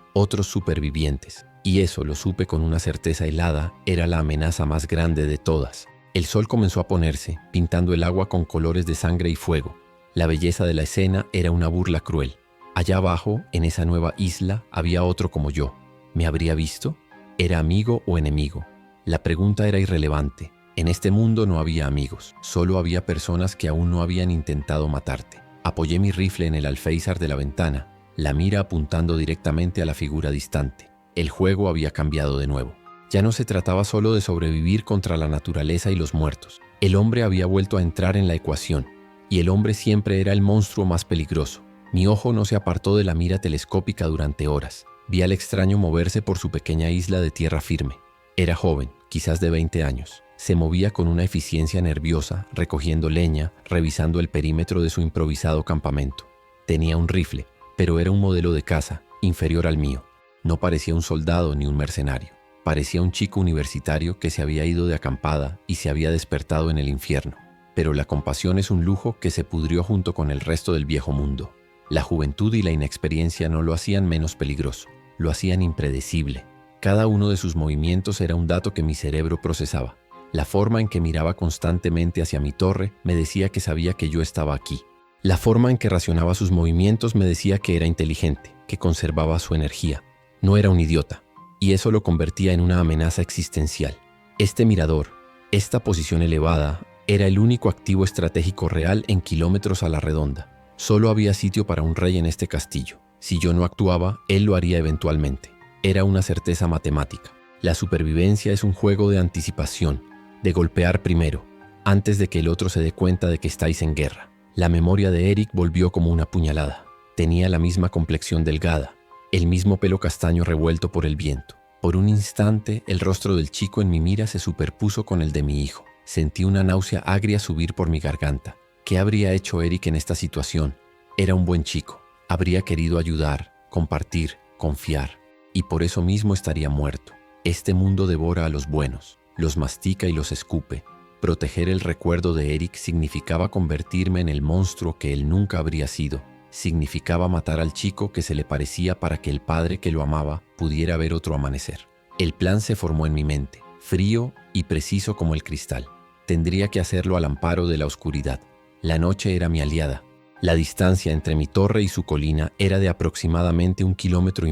supervivientes. Y eso, lo supe con una certeza helada, era la amenaza más grande de todas. El sol comenzó a ponerse, pintando el agua con colores de sangre y fuego. La belleza de la escena era una burla cruel. Allá abajo, en esa nueva isla, había otro como yo. ¿Me habría visto? ¿Era amigo o enemigo? La pregunta era irrelevante. En este mundo no había amigos, solo había personas que aún no habían intentado matarte. Apoyé mi rifle en el alféizar de la ventana, la mira apuntando directamente a la figura distante. El juego había cambiado de nuevo. Ya no se trataba solo de sobrevivir contra la naturaleza y los muertos. El hombre había vuelto a entrar en la ecuación, y el hombre siempre era el monstruo más peligroso. Mi ojo no se apartó de la mira telescópica durante horas. Vi al extraño moverse por su pequeña isla de tierra firme. Era joven, quizás de 20 años. Se movía con una eficiencia nerviosa, recogiendo leña, revisando el perímetro de su improvisado campamento. Tenía un rifle, pero era un modelo de caza, inferior al mío. No parecía un soldado ni un mercenario. Parecía un chico universitario que se había ido de acampada y se había despertado en el infierno. Pero la compasión es un lujo que se pudrió junto con el resto del viejo mundo. La juventud y la inexperiencia no lo hacían menos peligroso, lo hacían impredecible. Cada uno de sus movimientos era un dato que mi cerebro procesaba. La forma en que miraba constantemente hacia mi torre me decía que sabía que yo estaba aquí. La forma en que racionaba sus movimientos me decía que era inteligente, que conservaba su energía. No era un idiota, y eso lo convertía en una amenaza existencial. Este mirador, esta posición elevada, era el único activo estratégico real en kilómetros a la redonda. Solo había sitio para un rey en este castillo. Si yo no actuaba, él lo haría eventualmente. Era una certeza matemática. La supervivencia es un juego de anticipación, de golpear primero, antes de que el otro se dé cuenta de que estáis en guerra. La memoria de Eric volvió como una puñalada. Tenía la misma complexión delgada, el mismo pelo castaño revuelto por el viento. Por un instante, el rostro del chico en mi mira se superpuso con el de mi hijo. Sentí una náusea agria subir por mi garganta. ¿Qué habría hecho Eric en esta situación? Era un buen chico. Habría querido ayudar, compartir, confiar. Y por eso mismo estaría muerto. Este mundo devora a los buenos, los mastica y los escupe. Proteger el recuerdo de Eric significaba convertirme en el monstruo que él nunca habría sido. Significaba matar al chico que se le parecía para que el padre que lo amaba pudiera ver otro amanecer. El plan se formó en mi mente, frío y preciso como el cristal. Tendría que hacerlo al amparo de la oscuridad. La noche era mi aliada. La distancia entre mi torre y su colina era de aproximadamente 1,5 kilómetros.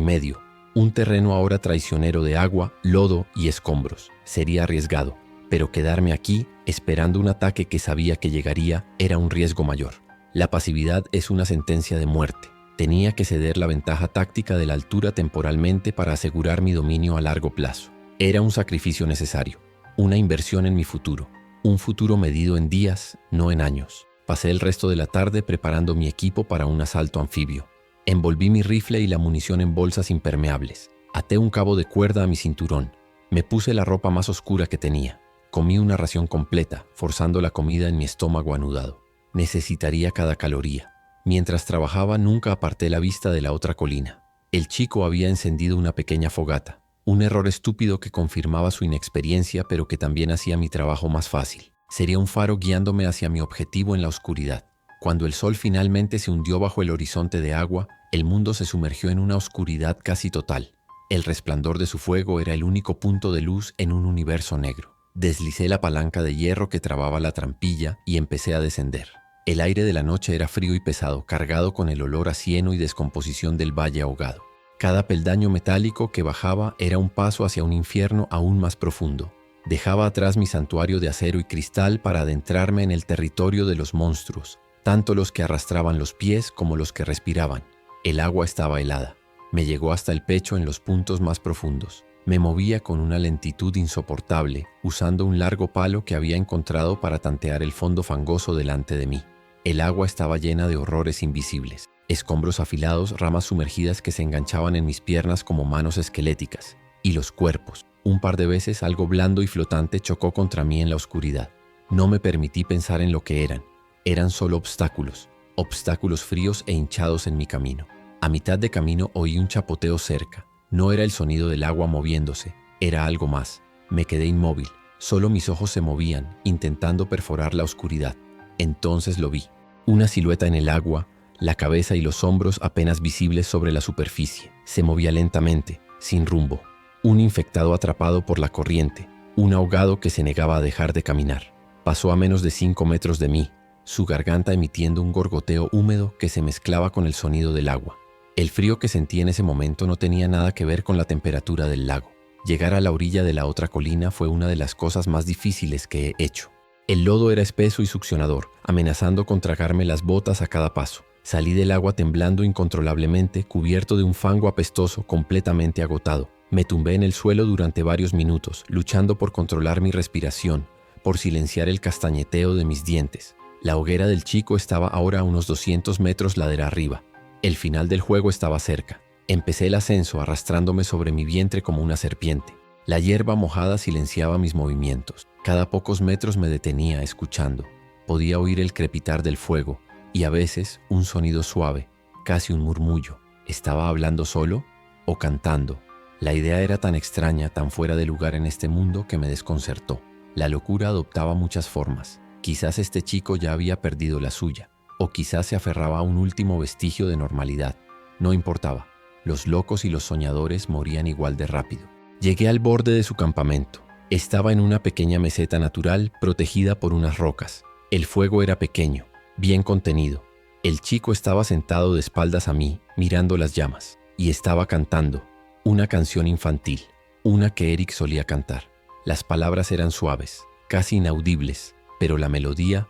Un terreno ahora traicionero de agua, lodo y escombros. Sería arriesgado, pero quedarme aquí, esperando un ataque que sabía que llegaría, era un riesgo mayor. La pasividad es una sentencia de muerte. Tenía que ceder la ventaja táctica de la altura temporalmente para asegurar mi dominio a largo plazo. Era un sacrificio necesario, una inversión en mi futuro. Un futuro medido en días, no en años. Pasé el resto de la tarde preparando mi equipo para un asalto anfibio. Envolví mi rifle y la munición en bolsas impermeables. Até un cabo de cuerda a mi cinturón. Me puse la ropa más oscura que tenía. Comí una ración completa, forzando la comida en mi estómago anudado. Necesitaría cada caloría. Mientras trabajaba, nunca aparté la vista de la otra colina. El chico había encendido una pequeña fogata. Un error estúpido que confirmaba su inexperiencia, pero que también hacía mi trabajo más fácil. Sería un faro guiándome hacia mi objetivo en la oscuridad. Cuando el sol finalmente se hundió bajo el horizonte de agua, el mundo se sumergió en una oscuridad casi total. El resplandor de su fuego era el único punto de luz en un universo negro. Deslicé la palanca de hierro que trababa la trampilla y empecé a descender. El aire de la noche era frío y pesado, cargado con el olor a cieno y descomposición del valle ahogado. Cada peldaño metálico que bajaba era un paso hacia un infierno aún más profundo. Dejaba atrás mi santuario de acero y cristal para adentrarme en el territorio de los monstruos, tanto los que arrastraban los pies como los que respiraban. El agua estaba helada. Me llegó hasta el pecho en los puntos más profundos. Me movía con una lentitud insoportable, usando un largo palo que había encontrado para tantear el fondo fangoso delante de mí. El agua estaba llena de horrores invisibles. Escombros afilados, ramas sumergidas que se enganchaban en mis piernas como manos esqueléticas. Y los cuerpos. Un par de veces algo blando y flotante chocó contra mí en la oscuridad. No me permití pensar en lo que eran. Eran solo obstáculos. Obstáculos fríos e hinchados en mi camino. A mitad de camino oí un chapoteo cerca. No era el sonido del agua moviéndose, era algo más. Me quedé inmóvil. Solo mis ojos se movían, intentando perforar la oscuridad. Entonces lo vi. Una silueta en el agua, la cabeza y los hombros apenas visibles sobre la superficie. Se movía lentamente, sin rumbo. Un infectado atrapado por la corriente, un ahogado que se negaba a dejar de caminar. Pasó a menos de 5 metros de mí, su garganta emitiendo un gorgoteo húmedo que se mezclaba con el sonido del agua. El frío que sentí en ese momento no tenía nada que ver con la temperatura del lago. Llegar a la orilla de la otra colina fue una de las cosas más difíciles que he hecho. El lodo era espeso y succionador, amenazando con tragarme las botas a cada paso. Salí del agua temblando incontrolablemente, cubierto de un fango apestoso, completamente agotado. Me tumbé en el suelo durante varios minutos, luchando por controlar mi respiración, por silenciar el castañeteo de mis dientes. La hoguera del chico estaba ahora a unos 200 metros ladera arriba. El final del juego estaba cerca. Empecé el ascenso arrastrándome sobre mi vientre como una serpiente. La hierba mojada silenciaba mis movimientos. Cada pocos metros me detenía escuchando. Podía oír el crepitar del fuego y a veces un sonido suave, casi un murmullo. ¿Estaba hablando solo o cantando? La idea era tan extraña, tan fuera de lugar en este mundo que me desconcertó. La locura adoptaba muchas formas. Quizás este chico ya había perdido la suya, o quizás se aferraba a un último vestigio de normalidad. No importaba. Los locos y los soñadores morían igual de rápido. Llegué al borde de su campamento. Estaba en una pequeña meseta natural protegida por unas rocas. El fuego era pequeño, bien contenido. El chico estaba sentado de espaldas a mí, mirando las llamas, y estaba cantando una canción infantil, una que Eric solía cantar. Las palabras eran suaves, casi inaudibles, pero la melodía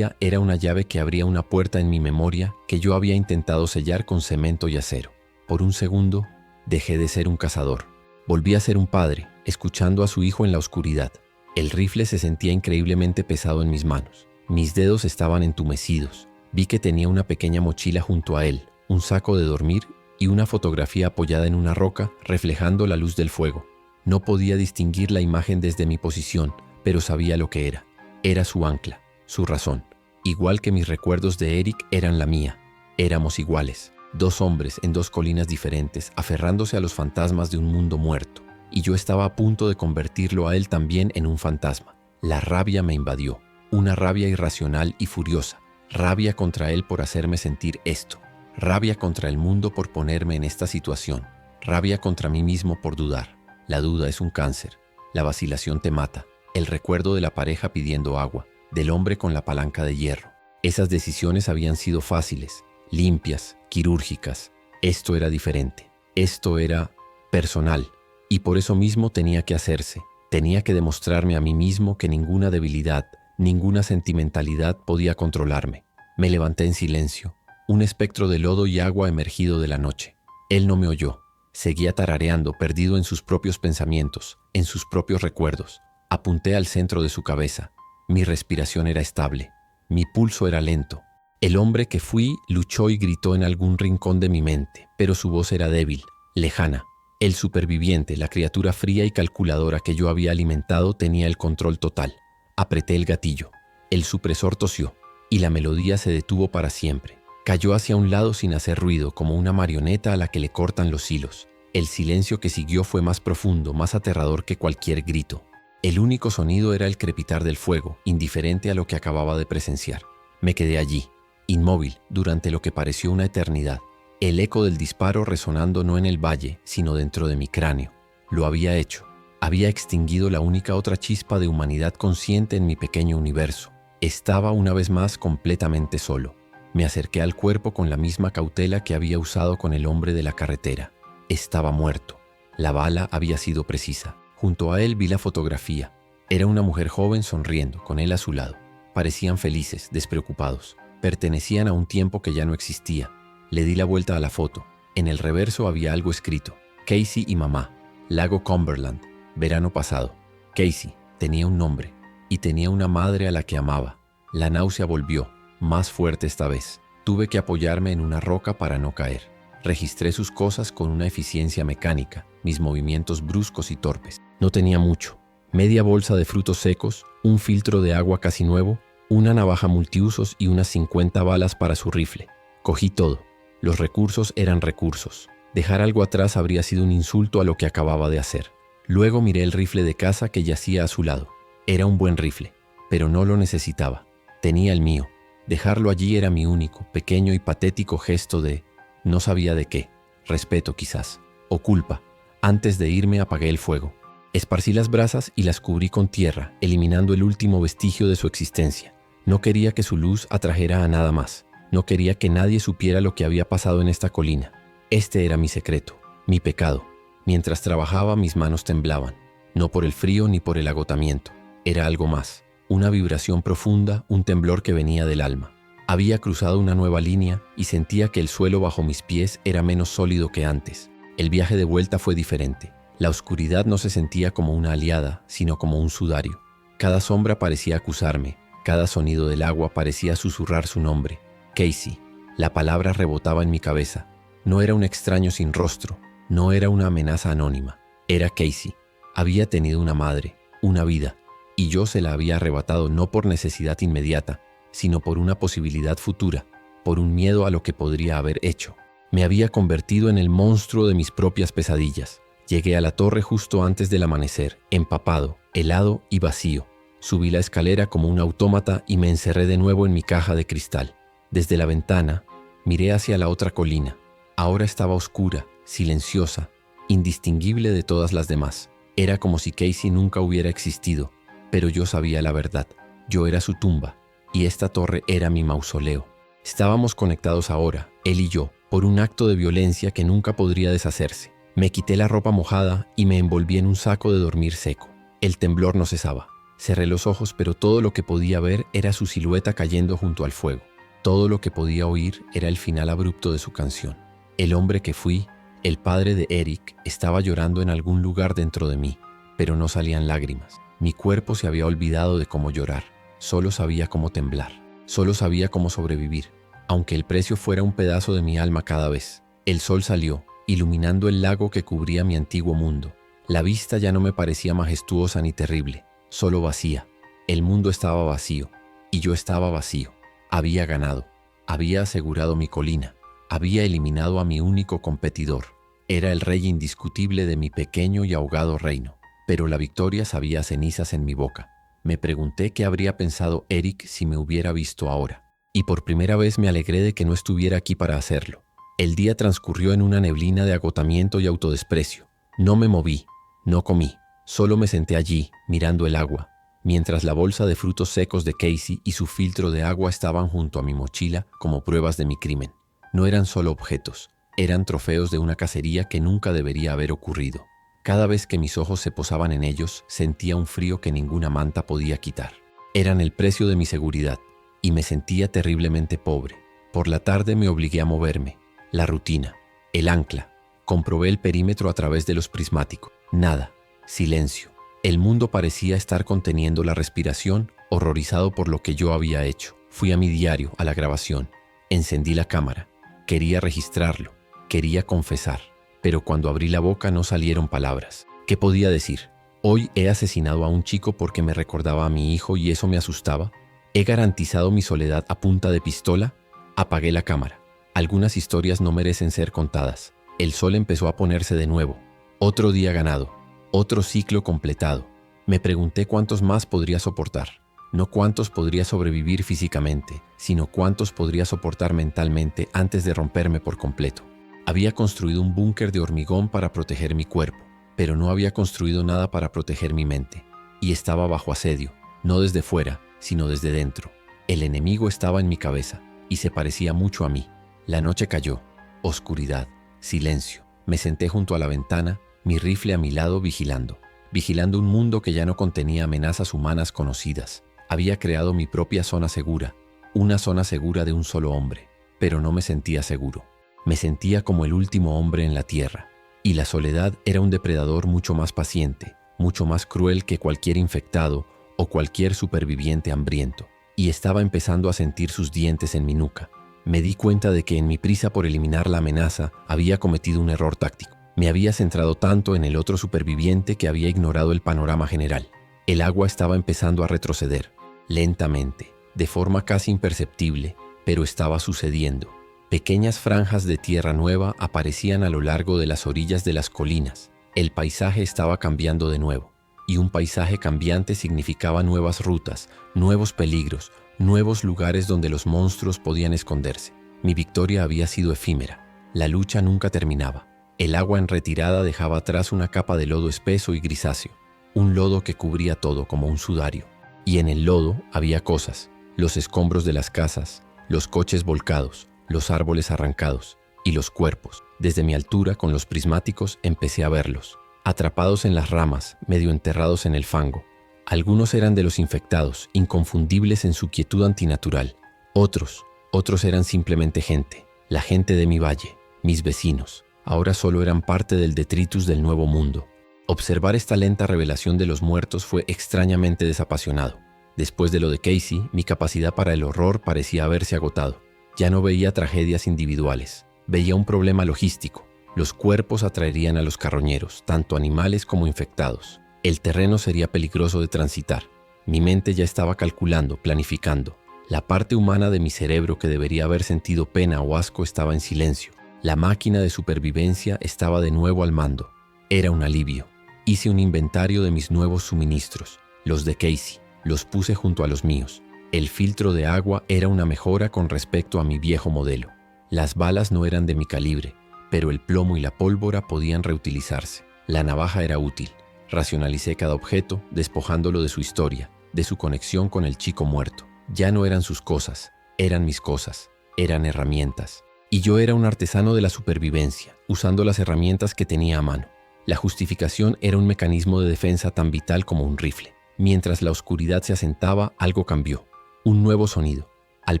era una llave que abría una puerta en mi memoria que yo había intentado sellar con cemento y acero. Por un segundo, dejé de ser un cazador. Volví a ser un padre, escuchando a su hijo en la oscuridad. El rifle se sentía increíblemente pesado en mis manos. Mis dedos estaban entumecidos. Vi que tenía una pequeña mochila junto a él, un saco de dormir y una fotografía apoyada en una roca reflejando la luz del fuego. No podía distinguir la imagen desde mi posición, pero sabía lo que era. Era su ancla, su razón. Igual que mis recuerdos de Eric eran la mía. Éramos iguales. 2 hombres en 2 colinas diferentes, aferrándose a los fantasmas de un mundo muerto. Y yo estaba a punto de convertirlo a él también en un fantasma. La rabia me invadió. Una rabia irracional y furiosa. Rabia contra él por hacerme sentir esto. Rabia contra el mundo por ponerme en esta situación. Rabia contra mí mismo por dudar. La duda es un cáncer. La vacilación te mata. El recuerdo de la pareja pidiendo agua. Del hombre con la palanca de hierro. Esas decisiones habían sido fáciles, limpias, quirúrgicas. Esto era diferente. Esto era personal. Y por eso mismo tenía que hacerse. Tenía que demostrarme a mí mismo que ninguna debilidad, ninguna sentimentalidad podía controlarme. Me levanté en silencio. Un espectro de lodo y agua emergido de la noche. Él no me oyó. Seguía tarareando, perdido en sus propios pensamientos, en sus propios recuerdos. Apunté al centro de su cabeza. Mi respiración era estable. Mi pulso era lento. El hombre que fui luchó y gritó en algún rincón de mi mente, pero su voz era débil, lejana. El superviviente, la criatura fría y calculadora que yo había alimentado, tenía el control total. Apreté el gatillo. El supresor tosió, y la melodía se detuvo para siempre. Cayó hacia un lado sin hacer ruido, como una marioneta a la que le cortan los hilos. El silencio que siguió fue más profundo, más aterrador que cualquier grito. El único sonido era el crepitar del fuego, indiferente a lo que acababa de presenciar. Me quedé allí, inmóvil, durante lo que pareció una eternidad. El eco del disparo resonando no en el valle, sino dentro de mi cráneo. Lo había hecho. Había extinguido la única otra chispa de humanidad consciente en mi pequeño universo. Estaba una vez más completamente solo. Me acerqué al cuerpo con la misma cautela que había usado con el hombre de la carretera. Estaba muerto. La bala había sido precisa. Junto a él vi la fotografía. Era una mujer joven sonriendo, con él a su lado. Parecían felices, despreocupados. Pertenecían a un tiempo que ya no existía. Le di la vuelta a la foto. En el reverso había algo escrito. Casey y mamá. Lago Cumberland. Verano pasado. Casey tenía un nombre y tenía una madre a la que amaba. La náusea volvió, más fuerte esta vez. Tuve que apoyarme en una roca para no caer. Registré sus cosas con una eficiencia mecánica, mis movimientos bruscos y torpes. No tenía mucho. Media bolsa de frutos secos, un filtro de agua casi nuevo, una navaja multiusos y unas 50 balas para su rifle. Cogí todo. Los recursos eran recursos. Dejar algo atrás habría sido un insulto a lo que acababa de hacer. Luego miré el rifle de caza que yacía a su lado. Era un buen rifle, pero no lo necesitaba. Tenía el mío. Dejarlo allí era mi único, pequeño y patético gesto de... no sabía de qué. Respeto quizás. O culpa. Antes de irme apagué el fuego. Esparcí las brasas y las cubrí con tierra, eliminando el último vestigio de su existencia. No quería que su luz atrajera a nada más. No quería que nadie supiera lo que había pasado en esta colina. Este era mi secreto, mi pecado. Mientras trabajaba, mis manos temblaban. No por el frío ni por el agotamiento. Era algo más. Una vibración profunda, un temblor que venía del alma. Había cruzado una nueva línea y sentía que el suelo bajo mis pies era menos sólido que antes. El viaje de vuelta fue diferente. La oscuridad no se sentía como una aliada, sino como un sudario. Cada sombra parecía acusarme. Cada sonido del agua parecía susurrar su nombre. Casey. La palabra rebotaba en mi cabeza. No era un extraño sin rostro. No era una amenaza anónima. Era Casey. Había tenido una madre, una vida, y yo se la había arrebatado no por necesidad inmediata, sino por una posibilidad futura, por un miedo a lo que podría haber hecho. Me había convertido en el monstruo de mis propias pesadillas. Llegué a la torre justo antes del amanecer, empapado, helado y vacío. Subí la escalera como un autómata y me encerré de nuevo en mi caja de cristal. Desde la ventana, miré hacia la otra colina. Ahora estaba oscura, silenciosa, indistinguible de todas las demás. Era como si Casey nunca hubiera existido, pero yo sabía la verdad. Yo era su tumba, y esta torre era mi mausoleo. Estábamos conectados ahora, él y yo, por un acto de violencia que nunca podría deshacerse. Me quité la ropa mojada y me envolví en un saco de dormir seco. El temblor no cesaba. Cerré los ojos, pero todo lo que podía ver era su silueta cayendo junto al fuego. Todo lo que podía oír era el final abrupto de su canción. El hombre que fui, el padre de Eric, estaba llorando en algún lugar dentro de mí, pero no salían lágrimas. Mi cuerpo se había olvidado de cómo llorar. Solo sabía cómo temblar. Solo sabía cómo sobrevivir, aunque el precio fuera un pedazo de mi alma cada vez. El sol salió, iluminando el lago que cubría mi antiguo mundo. La vista ya no me parecía majestuosa ni terrible, solo vacía. El mundo estaba vacío, y yo estaba vacío. Había ganado, había asegurado mi colina, había eliminado a mi único competidor. Era el rey indiscutible de mi pequeño y ahogado reino, pero la victoria sabía cenizas en mi boca. Me pregunté qué habría pensado Eric si me hubiera visto ahora, y por primera vez me alegré de que no estuviera aquí para hacerlo. El día transcurrió en una neblina de agotamiento y autodesprecio. No me moví, no comí, solo me senté allí, mirando el agua, mientras la bolsa de frutos secos de Casey y su filtro de agua estaban junto a mi mochila como pruebas de mi crimen. No eran solo objetos, eran trofeos de una cacería que nunca debería haber ocurrido. Cada vez que mis ojos se posaban en ellos, sentía un frío que ninguna manta podía quitar. Eran el precio de mi seguridad, y me sentía terriblemente pobre. Por la tarde me obligué a moverme. La rutina, el ancla. Comprobé el perímetro a través de los prismáticos. Nada, silencio. El mundo parecía estar conteniendo la respiración, horrorizado por lo que yo había hecho. Fui a mi diario, a la grabación. Encendí la cámara. Quería registrarlo. Quería confesar. Pero cuando abrí la boca no salieron palabras. ¿Qué podía decir? Hoy he asesinado a un chico porque me recordaba a mi hijo y eso me asustaba. ¿He garantizado mi soledad a punta de pistola? Apagué la cámara. Algunas historias no merecen ser contadas. El sol empezó a ponerse de nuevo. Otro día ganado. Otro ciclo completado. Me pregunté cuántos más podría soportar. No cuántos podría sobrevivir físicamente, sino cuántos podría soportar mentalmente antes de romperme por completo. Había construido un búnker de hormigón para proteger mi cuerpo, pero no había construido nada para proteger mi mente. Y estaba bajo asedio, no desde fuera, sino desde dentro. El enemigo estaba en mi cabeza, y se parecía mucho a mí. La noche cayó. Oscuridad. Silencio. Me senté junto a la ventana, mi rifle a mi lado vigilando. vigilando un mundo que ya no contenía amenazas humanas conocidas. Había creado mi propia zona segura, una zona segura de un solo hombre, pero no me sentía seguro. Me sentía como el último hombre en la tierra, y la soledad era un depredador mucho más paciente, mucho más cruel que cualquier infectado o cualquier superviviente hambriento, y estaba empezando a sentir sus dientes en mi nuca. Me di cuenta de que en mi prisa por eliminar la amenaza había cometido un error táctico. Me había centrado tanto en el otro superviviente que había ignorado el panorama general. El agua estaba empezando a retroceder, lentamente, de forma casi imperceptible, pero estaba sucediendo. Pequeñas franjas de tierra nueva aparecían a lo largo de las orillas de las colinas. El paisaje estaba cambiando de nuevo, y un paisaje cambiante significaba nuevas rutas, nuevos peligros, nuevos lugares donde los monstruos podían esconderse. Mi victoria había sido efímera. La lucha nunca terminaba. El agua en retirada dejaba atrás una capa de lodo espeso y grisáceo, un lodo que cubría todo como un sudario. Y en el lodo había cosas, los escombros de las casas, los coches volcados, los árboles arrancados y los cuerpos. Desde mi altura, con los prismáticos, empecé a verlos, atrapados en las ramas, medio enterrados en el fango. Algunos eran de los infectados, inconfundibles en su quietud antinatural. Otros eran simplemente gente, la gente de mi valle, mis vecinos. Ahora solo eran parte del detritus del nuevo mundo. Observar esta lenta revelación de los muertos fue extrañamente desapasionado. Después de lo de Casey, mi capacidad para el horror parecía haberse agotado. Ya no veía tragedias individuales, veía un problema logístico. Los cuerpos atraerían a los carroñeros, tanto animales como infectados. El terreno sería peligroso de transitar. Mi mente ya estaba calculando, planificando. La parte humana de mi cerebro que debería haber sentido pena o asco estaba en silencio. La máquina de supervivencia estaba de nuevo al mando. Era un alivio. Hice un inventario de mis nuevos suministros, los de Casey. Los puse junto a los míos. El filtro de agua era una mejora con respecto a mi viejo modelo. Las balas no eran de mi calibre, pero el plomo y la pólvora podían reutilizarse. La navaja era útil. Racionalicé cada objeto, despojándolo de su historia, de su conexión con el chico muerto. Ya no eran sus cosas, eran mis cosas, eran herramientas. Y yo era un artesano de la supervivencia, usando las herramientas que tenía a mano. La justificación era un mecanismo de defensa tan vital como un rifle. Mientras la oscuridad se asentaba, algo cambió. Un nuevo sonido. Al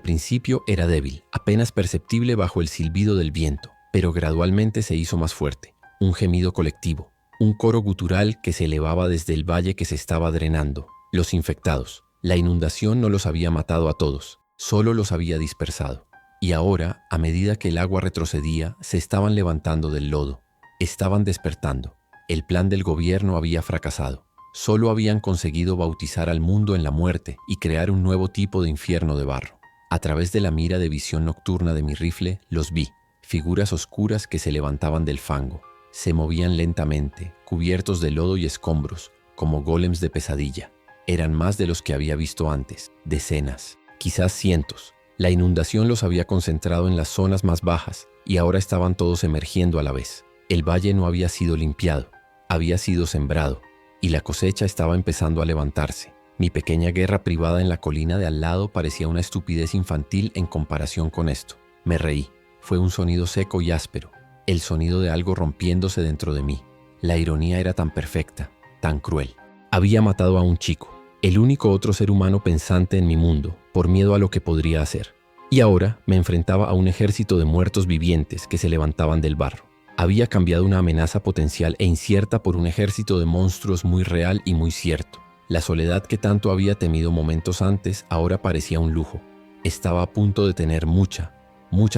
principio era débil, apenas perceptible bajo el silbido del viento, pero gradualmente se hizo más fuerte. Un gemido colectivo, un coro gutural que se elevaba desde el valle que se estaba drenando. Los infectados. La inundación no los había matado a todos, solo los había dispersado. Y ahora, a medida que el agua retrocedía, se estaban levantando del lodo. Estaban despertando. El plan del gobierno había fracasado. Solo habían conseguido bautizar al mundo en la muerte y crear un nuevo tipo de infierno de barro. A través de la mira de visión nocturna de mi rifle, los vi, figuras oscuras que se levantaban del fango. Se movían lentamente, cubiertos de lodo y escombros, como gólems de pesadilla. Eran más de los que había visto antes, decenas, quizás cientos. La inundación los había concentrado en las zonas más bajas y ahora estaban todos emergiendo a la vez. El valle no había sido limpiado, había sido sembrado. Y la cosecha estaba empezando a levantarse. Mi pequeña guerra privada en la colina de al lado parecía una estupidez infantil en comparación con esto. Me reí. Fue un sonido seco y áspero, el sonido de algo rompiéndose dentro de mí. La ironía era tan perfecta, tan cruel. Había matado a un chico, el único otro ser humano pensante en mi mundo, por miedo a lo que podría hacer. Y ahora me enfrentaba a un ejército de muertos vivientes que se levantaban del barro. Había cambiado una amenaza potencial e incierta por un ejército de monstruos muy real y muy cierto. La soledad que tanto había temido momentos antes ahora parecía un lujo. Estaba a punto de tener mucha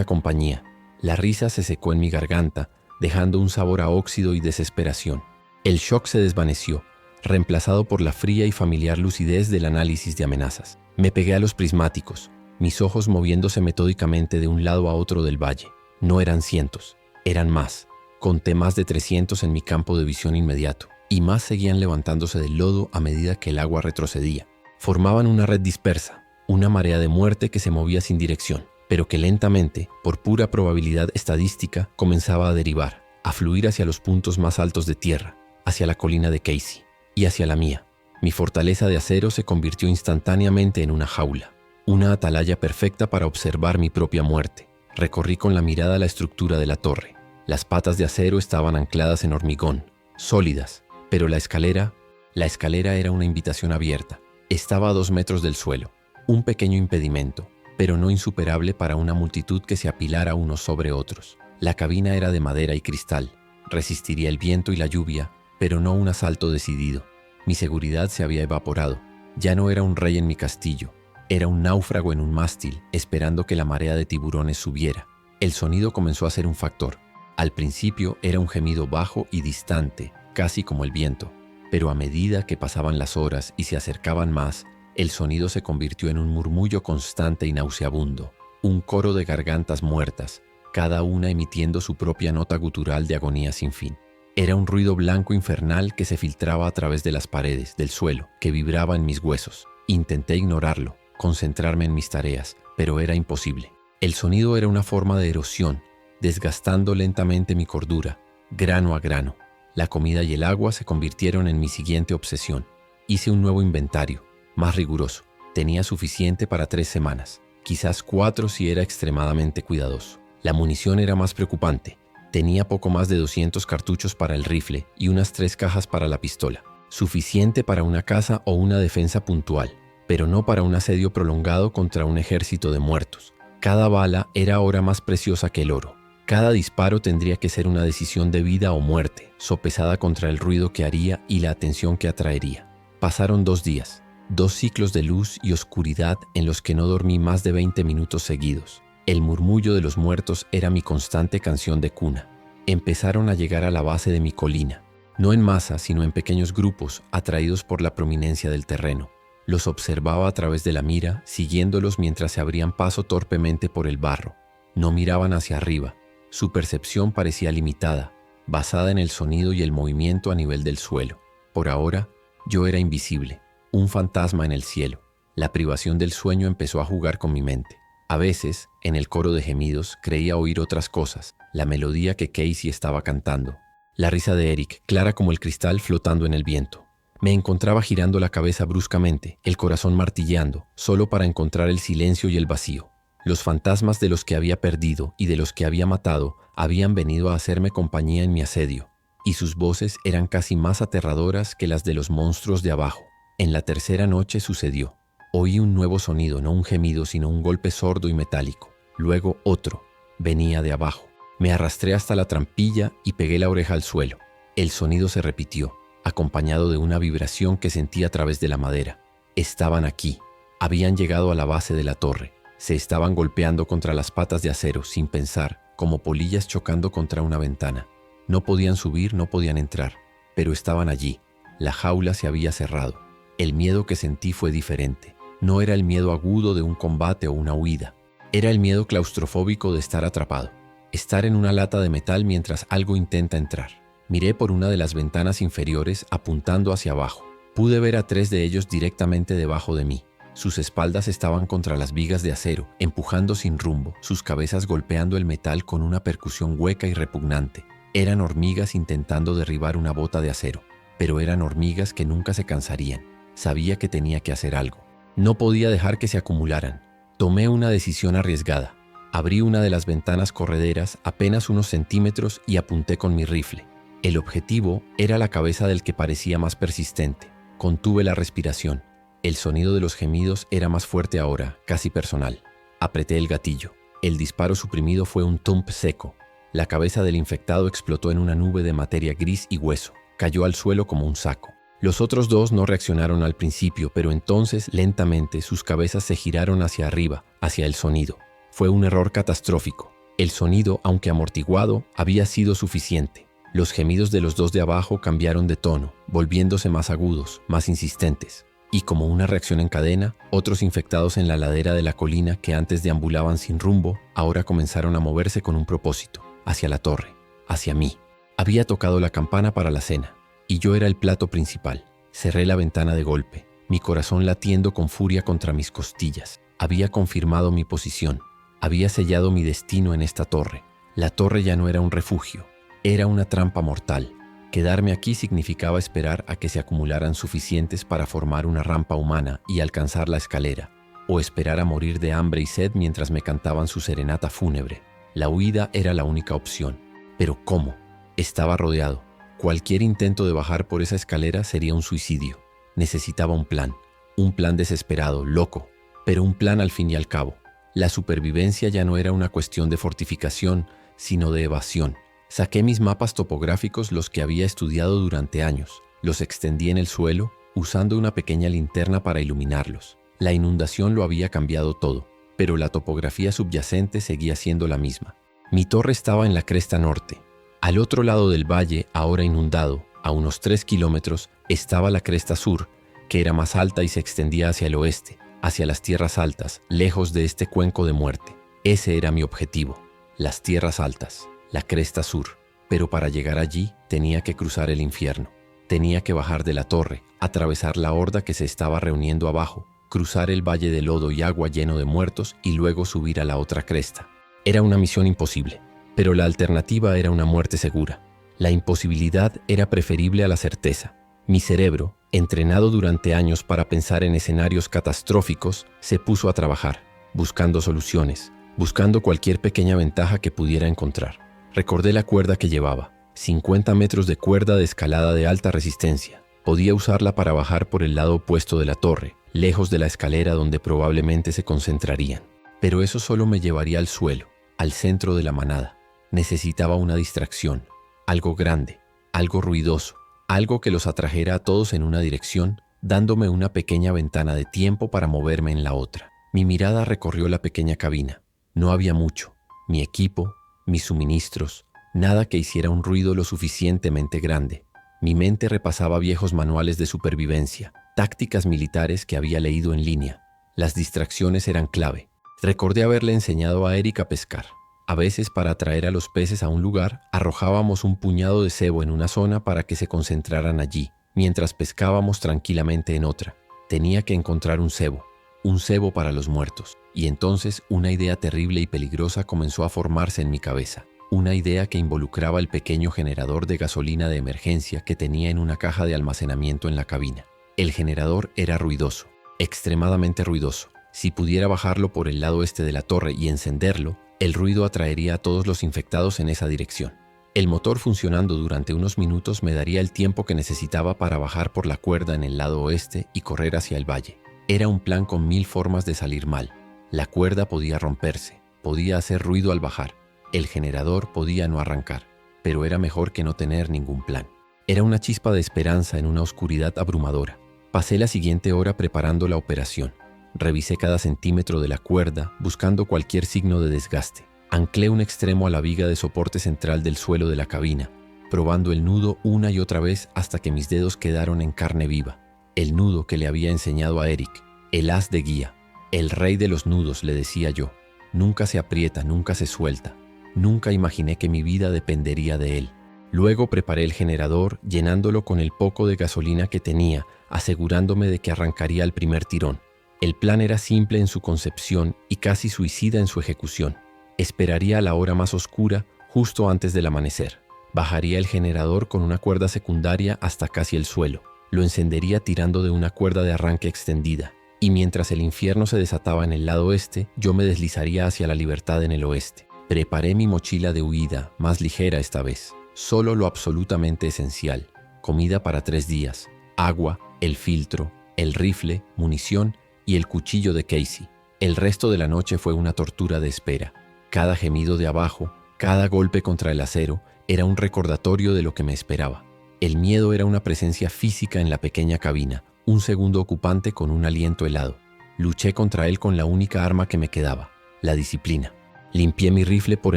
compañía. La risa se secó en mi garganta, dejando un sabor a óxido y desesperación. El shock se desvaneció, reemplazado por la fría y familiar lucidez del análisis de amenazas. Me pegué a los prismáticos, mis ojos moviéndose metódicamente de un lado a otro del valle. No eran cientos. Eran más. Conté más de 300 en mi campo de visión inmediato, y más seguían levantándose del lodo a medida que el agua retrocedía. Formaban una red dispersa, una marea de muerte que se movía sin dirección, pero que lentamente, por pura probabilidad estadística, comenzaba a derivar, a fluir hacia los puntos más altos de tierra, hacia la colina de Casey, y hacia la mía. Mi fortaleza de acero se convirtió instantáneamente en una jaula, una atalaya perfecta para observar mi propia muerte. Recorrí con la mirada la estructura de la torre. Las patas de acero estaban ancladas en hormigón, sólidas, pero la escalera La escalera era una invitación abierta. Estaba a 2 metros del suelo, un pequeño impedimento, pero no insuperable para una multitud que se apilara unos sobre otros. La cabina era de madera y cristal. Resistiría el viento y la lluvia, pero no un asalto decidido. Mi seguridad se había evaporado. Ya no era un rey en mi castillo. Era un náufrago en un mástil, esperando que la marea de tiburones subiera. El sonido comenzó a ser un factor. Al principio era un gemido bajo y distante, casi como el viento. Pero a medida que pasaban las horas y se acercaban más, el sonido se convirtió en un murmullo constante y nauseabundo. Un coro de gargantas muertas, cada una emitiendo su propia nota gutural de agonía sin fin. Era un ruido blanco infernal que se filtraba a través de las paredes, del suelo, que vibraba en mis huesos. Intenté ignorarlo, concentrarme en mis tareas, pero era imposible. El sonido era una forma de erosión, desgastando lentamente mi cordura, grano a grano. La comida y el agua se convirtieron en mi siguiente obsesión. Hice un nuevo inventario, más riguroso. Tenía suficiente para 3 semanas, quizás 4 si era extremadamente cuidadoso. La munición era más preocupante. Tenía poco más de 200 cartuchos para el rifle y unas 3 cajas para la pistola. Suficiente para una caza o una defensa puntual, pero no para un asedio prolongado contra un ejército de muertos. Cada bala era ahora más preciosa que el oro. Cada disparo tendría que ser una decisión de vida o muerte, sopesada contra el ruido que haría y la atención que atraería. Pasaron 2 días, 2 ciclos de luz y oscuridad en los que no dormí más de 20 minutos seguidos. El murmullo de los muertos era mi constante canción de cuna. Empezaron a llegar a la base de mi colina, no en masa, sino en pequeños grupos, atraídos por la prominencia del terreno. Los observaba a través de la mira, siguiéndolos mientras se abrían paso torpemente por el barro. No miraban hacia arriba. Su percepción parecía limitada, basada en el sonido y el movimiento a nivel del suelo. Por ahora, yo era invisible, un fantasma en el cielo. La privación del sueño empezó a jugar con mi mente. A veces, en el coro de gemidos, creía oír otras cosas, la melodía que Casey estaba cantando, la risa de Eric, clara como el cristal flotando en el viento. Me encontraba girando la cabeza bruscamente, el corazón martilleando, solo para encontrar el silencio y el vacío. Los fantasmas de los que había perdido y de los que había matado habían venido a hacerme compañía en mi asedio, y sus voces eran casi más aterradoras que las de los monstruos de abajo. En la tercera noche sucedió. Oí un nuevo sonido, no un gemido, sino un golpe sordo y metálico. Luego otro. Venía de abajo. Me arrastré hasta la trampilla y pegué la oreja al suelo. El sonido se repitió, acompañado de una vibración que sentí a través de la madera. Estaban aquí. Habían llegado a la base de la torre. Se estaban golpeando contra las patas de acero sin pensar, como polillas chocando contra una ventana. No podían subir, no podían entrar, pero estaban allí. La jaula se había cerrado. El miedo que sentí fue diferente. No era el miedo agudo de un combate o una huida. Era el miedo claustrofóbico de estar atrapado. Estar en una lata de metal mientras algo intenta entrar. Miré por una de las ventanas inferiores apuntando hacia abajo. Pude ver a 3 de ellos directamente debajo de mí. Sus espaldas estaban contra las vigas de acero, empujando sin rumbo, sus cabezas golpeando el metal con una percusión hueca y repugnante. Eran hormigas intentando derribar una bota de acero, pero eran hormigas que nunca se cansarían. Sabía que tenía que hacer algo. No podía dejar que se acumularan. Tomé una decisión arriesgada. Abrí una de las ventanas correderas apenas unos centímetros y apunté con mi rifle. El objetivo era la cabeza del que parecía más persistente. Contuve la respiración. El sonido de los gemidos era más fuerte ahora, casi personal. Apreté el gatillo. El disparo suprimido fue un thump seco. La cabeza del infectado explotó en una nube de materia gris y hueso. Cayó al suelo como un saco. Los otros 2 no reaccionaron al principio, pero entonces, lentamente, sus cabezas se giraron hacia arriba, hacia el sonido. Fue un error catastrófico. El sonido, aunque amortiguado, había sido suficiente. Los gemidos de los 2 de abajo cambiaron de tono, volviéndose más agudos, más insistentes. Y como una reacción en cadena, otros infectados en la ladera de la colina que antes deambulaban sin rumbo, ahora comenzaron a moverse con un propósito, hacia la torre, hacia mí. Había tocado la campana para la cena, y yo era el plato principal. Cerré la ventana de golpe, mi corazón latiendo con furia contra mis costillas. Había confirmado mi posición, había sellado mi destino en esta torre. La torre ya no era un refugio, era una trampa mortal. Quedarme aquí significaba esperar a que se acumularan suficientes para formar una rampa humana y alcanzar la escalera, o esperar a morir de hambre y sed mientras me cantaban su serenata fúnebre. La huida era la única opción. Pero ¿cómo? Estaba rodeado. Cualquier intento de bajar por esa escalera sería un suicidio. Necesitaba un plan desesperado, loco, pero un plan al fin y al cabo. La supervivencia ya no era una cuestión de fortificación, sino de evasión. Saqué mis mapas topográficos, los que había estudiado durante años. Los extendí en el suelo, usando una pequeña linterna para iluminarlos. La inundación lo había cambiado todo, pero la topografía subyacente seguía siendo la misma. Mi torre estaba en la cresta norte. Al otro lado del valle, ahora inundado, a unos 3 kilómetros, estaba la cresta sur, que era más alta y se extendía hacia el oeste, hacia las tierras altas, lejos de este cuenco de muerte. Ese era mi objetivo, las tierras altas, la cresta sur. Pero para llegar allí tenía que cruzar el infierno. Tenía que bajar de la torre, atravesar la horda que se estaba reuniendo abajo, cruzar el valle de lodo y agua lleno de muertos y luego subir a la otra cresta. Era una misión imposible, pero la alternativa era una muerte segura. La imposibilidad era preferible a la certeza. Mi cerebro, entrenado durante años para pensar en escenarios catastróficos, se puso a trabajar, buscando soluciones, buscando cualquier pequeña ventaja que pudiera encontrar. Recordé la cuerda que llevaba, 50 metros de cuerda de escalada de alta resistencia. Podía usarla para bajar por el lado opuesto de la torre, lejos de la escalera donde probablemente se concentrarían. Pero eso solo me llevaría al suelo, al centro de la manada. Necesitaba una distracción, algo grande, algo ruidoso, algo que los atrajera a todos en una dirección, dándome una pequeña ventana de tiempo para moverme en la otra. Mi mirada recorrió la pequeña cabina. No había mucho. Mi equipo, mis suministros, nada que hiciera un ruido lo suficientemente grande. Mi mente repasaba viejos manuales de supervivencia, tácticas militares que había leído en línea. Las distracciones eran clave. Recordé haberle enseñado a Eric a pescar. A veces, para atraer a los peces a un lugar, arrojábamos un puñado de cebo en una zona para que se concentraran allí, mientras pescábamos tranquilamente en otra. Tenía que encontrar un cebo para los muertos. Y entonces una idea terrible y peligrosa comenzó a formarse en mi cabeza. Una idea que involucraba el pequeño generador de gasolina de emergencia que tenía en una caja de almacenamiento en la cabina. El generador era ruidoso, extremadamente ruidoso. Si pudiera bajarlo por el lado este de la torre y encenderlo, el ruido atraería a todos los infectados en esa dirección. El motor funcionando durante unos minutos me daría el tiempo que necesitaba para bajar por la cuerda en el lado oeste y correr hacia el valle. Era un plan con 1000 formas de salir mal. La cuerda podía romperse, podía hacer ruido al bajar. El generador podía no arrancar, pero era mejor que no tener ningún plan. Era una chispa de esperanza en una oscuridad abrumadora. Pasé la siguiente hora preparando la operación. Revisé cada centímetro de la cuerda, buscando cualquier signo de desgaste. Anclé un extremo a la viga de soporte central del suelo de la cabina, probando el nudo una y otra vez hasta que mis dedos quedaron en carne viva. El nudo que le había enseñado a Eric, el as de guía, el rey de los nudos, le decía yo. Nunca se aprieta, nunca se suelta. Nunca imaginé que mi vida dependería de él. Luego preparé el generador, llenándolo con el poco de gasolina que tenía, asegurándome de que arrancaría al primer tirón. El plan era simple en su concepción y casi suicida en su ejecución. Esperaría a la hora más oscura, justo antes del amanecer. Bajaría el generador con una cuerda secundaria hasta casi el suelo. Lo encendería tirando de una cuerda de arranque extendida. Y mientras el infierno se desataba en el lado este, yo me deslizaría hacia la libertad en el oeste. Preparé mi mochila de huida, más ligera esta vez. Solo lo absolutamente esencial. Comida para 3 días. Agua, el filtro, el rifle, munición y el cuchillo de Casey. El resto de la noche fue una tortura de espera. Cada gemido de abajo, cada golpe contra el acero, era un recordatorio de lo que me esperaba. El miedo era una presencia física en la pequeña cabina, un segundo ocupante con un aliento helado. Luché contra él con la única arma que me quedaba, la disciplina. Limpié mi rifle por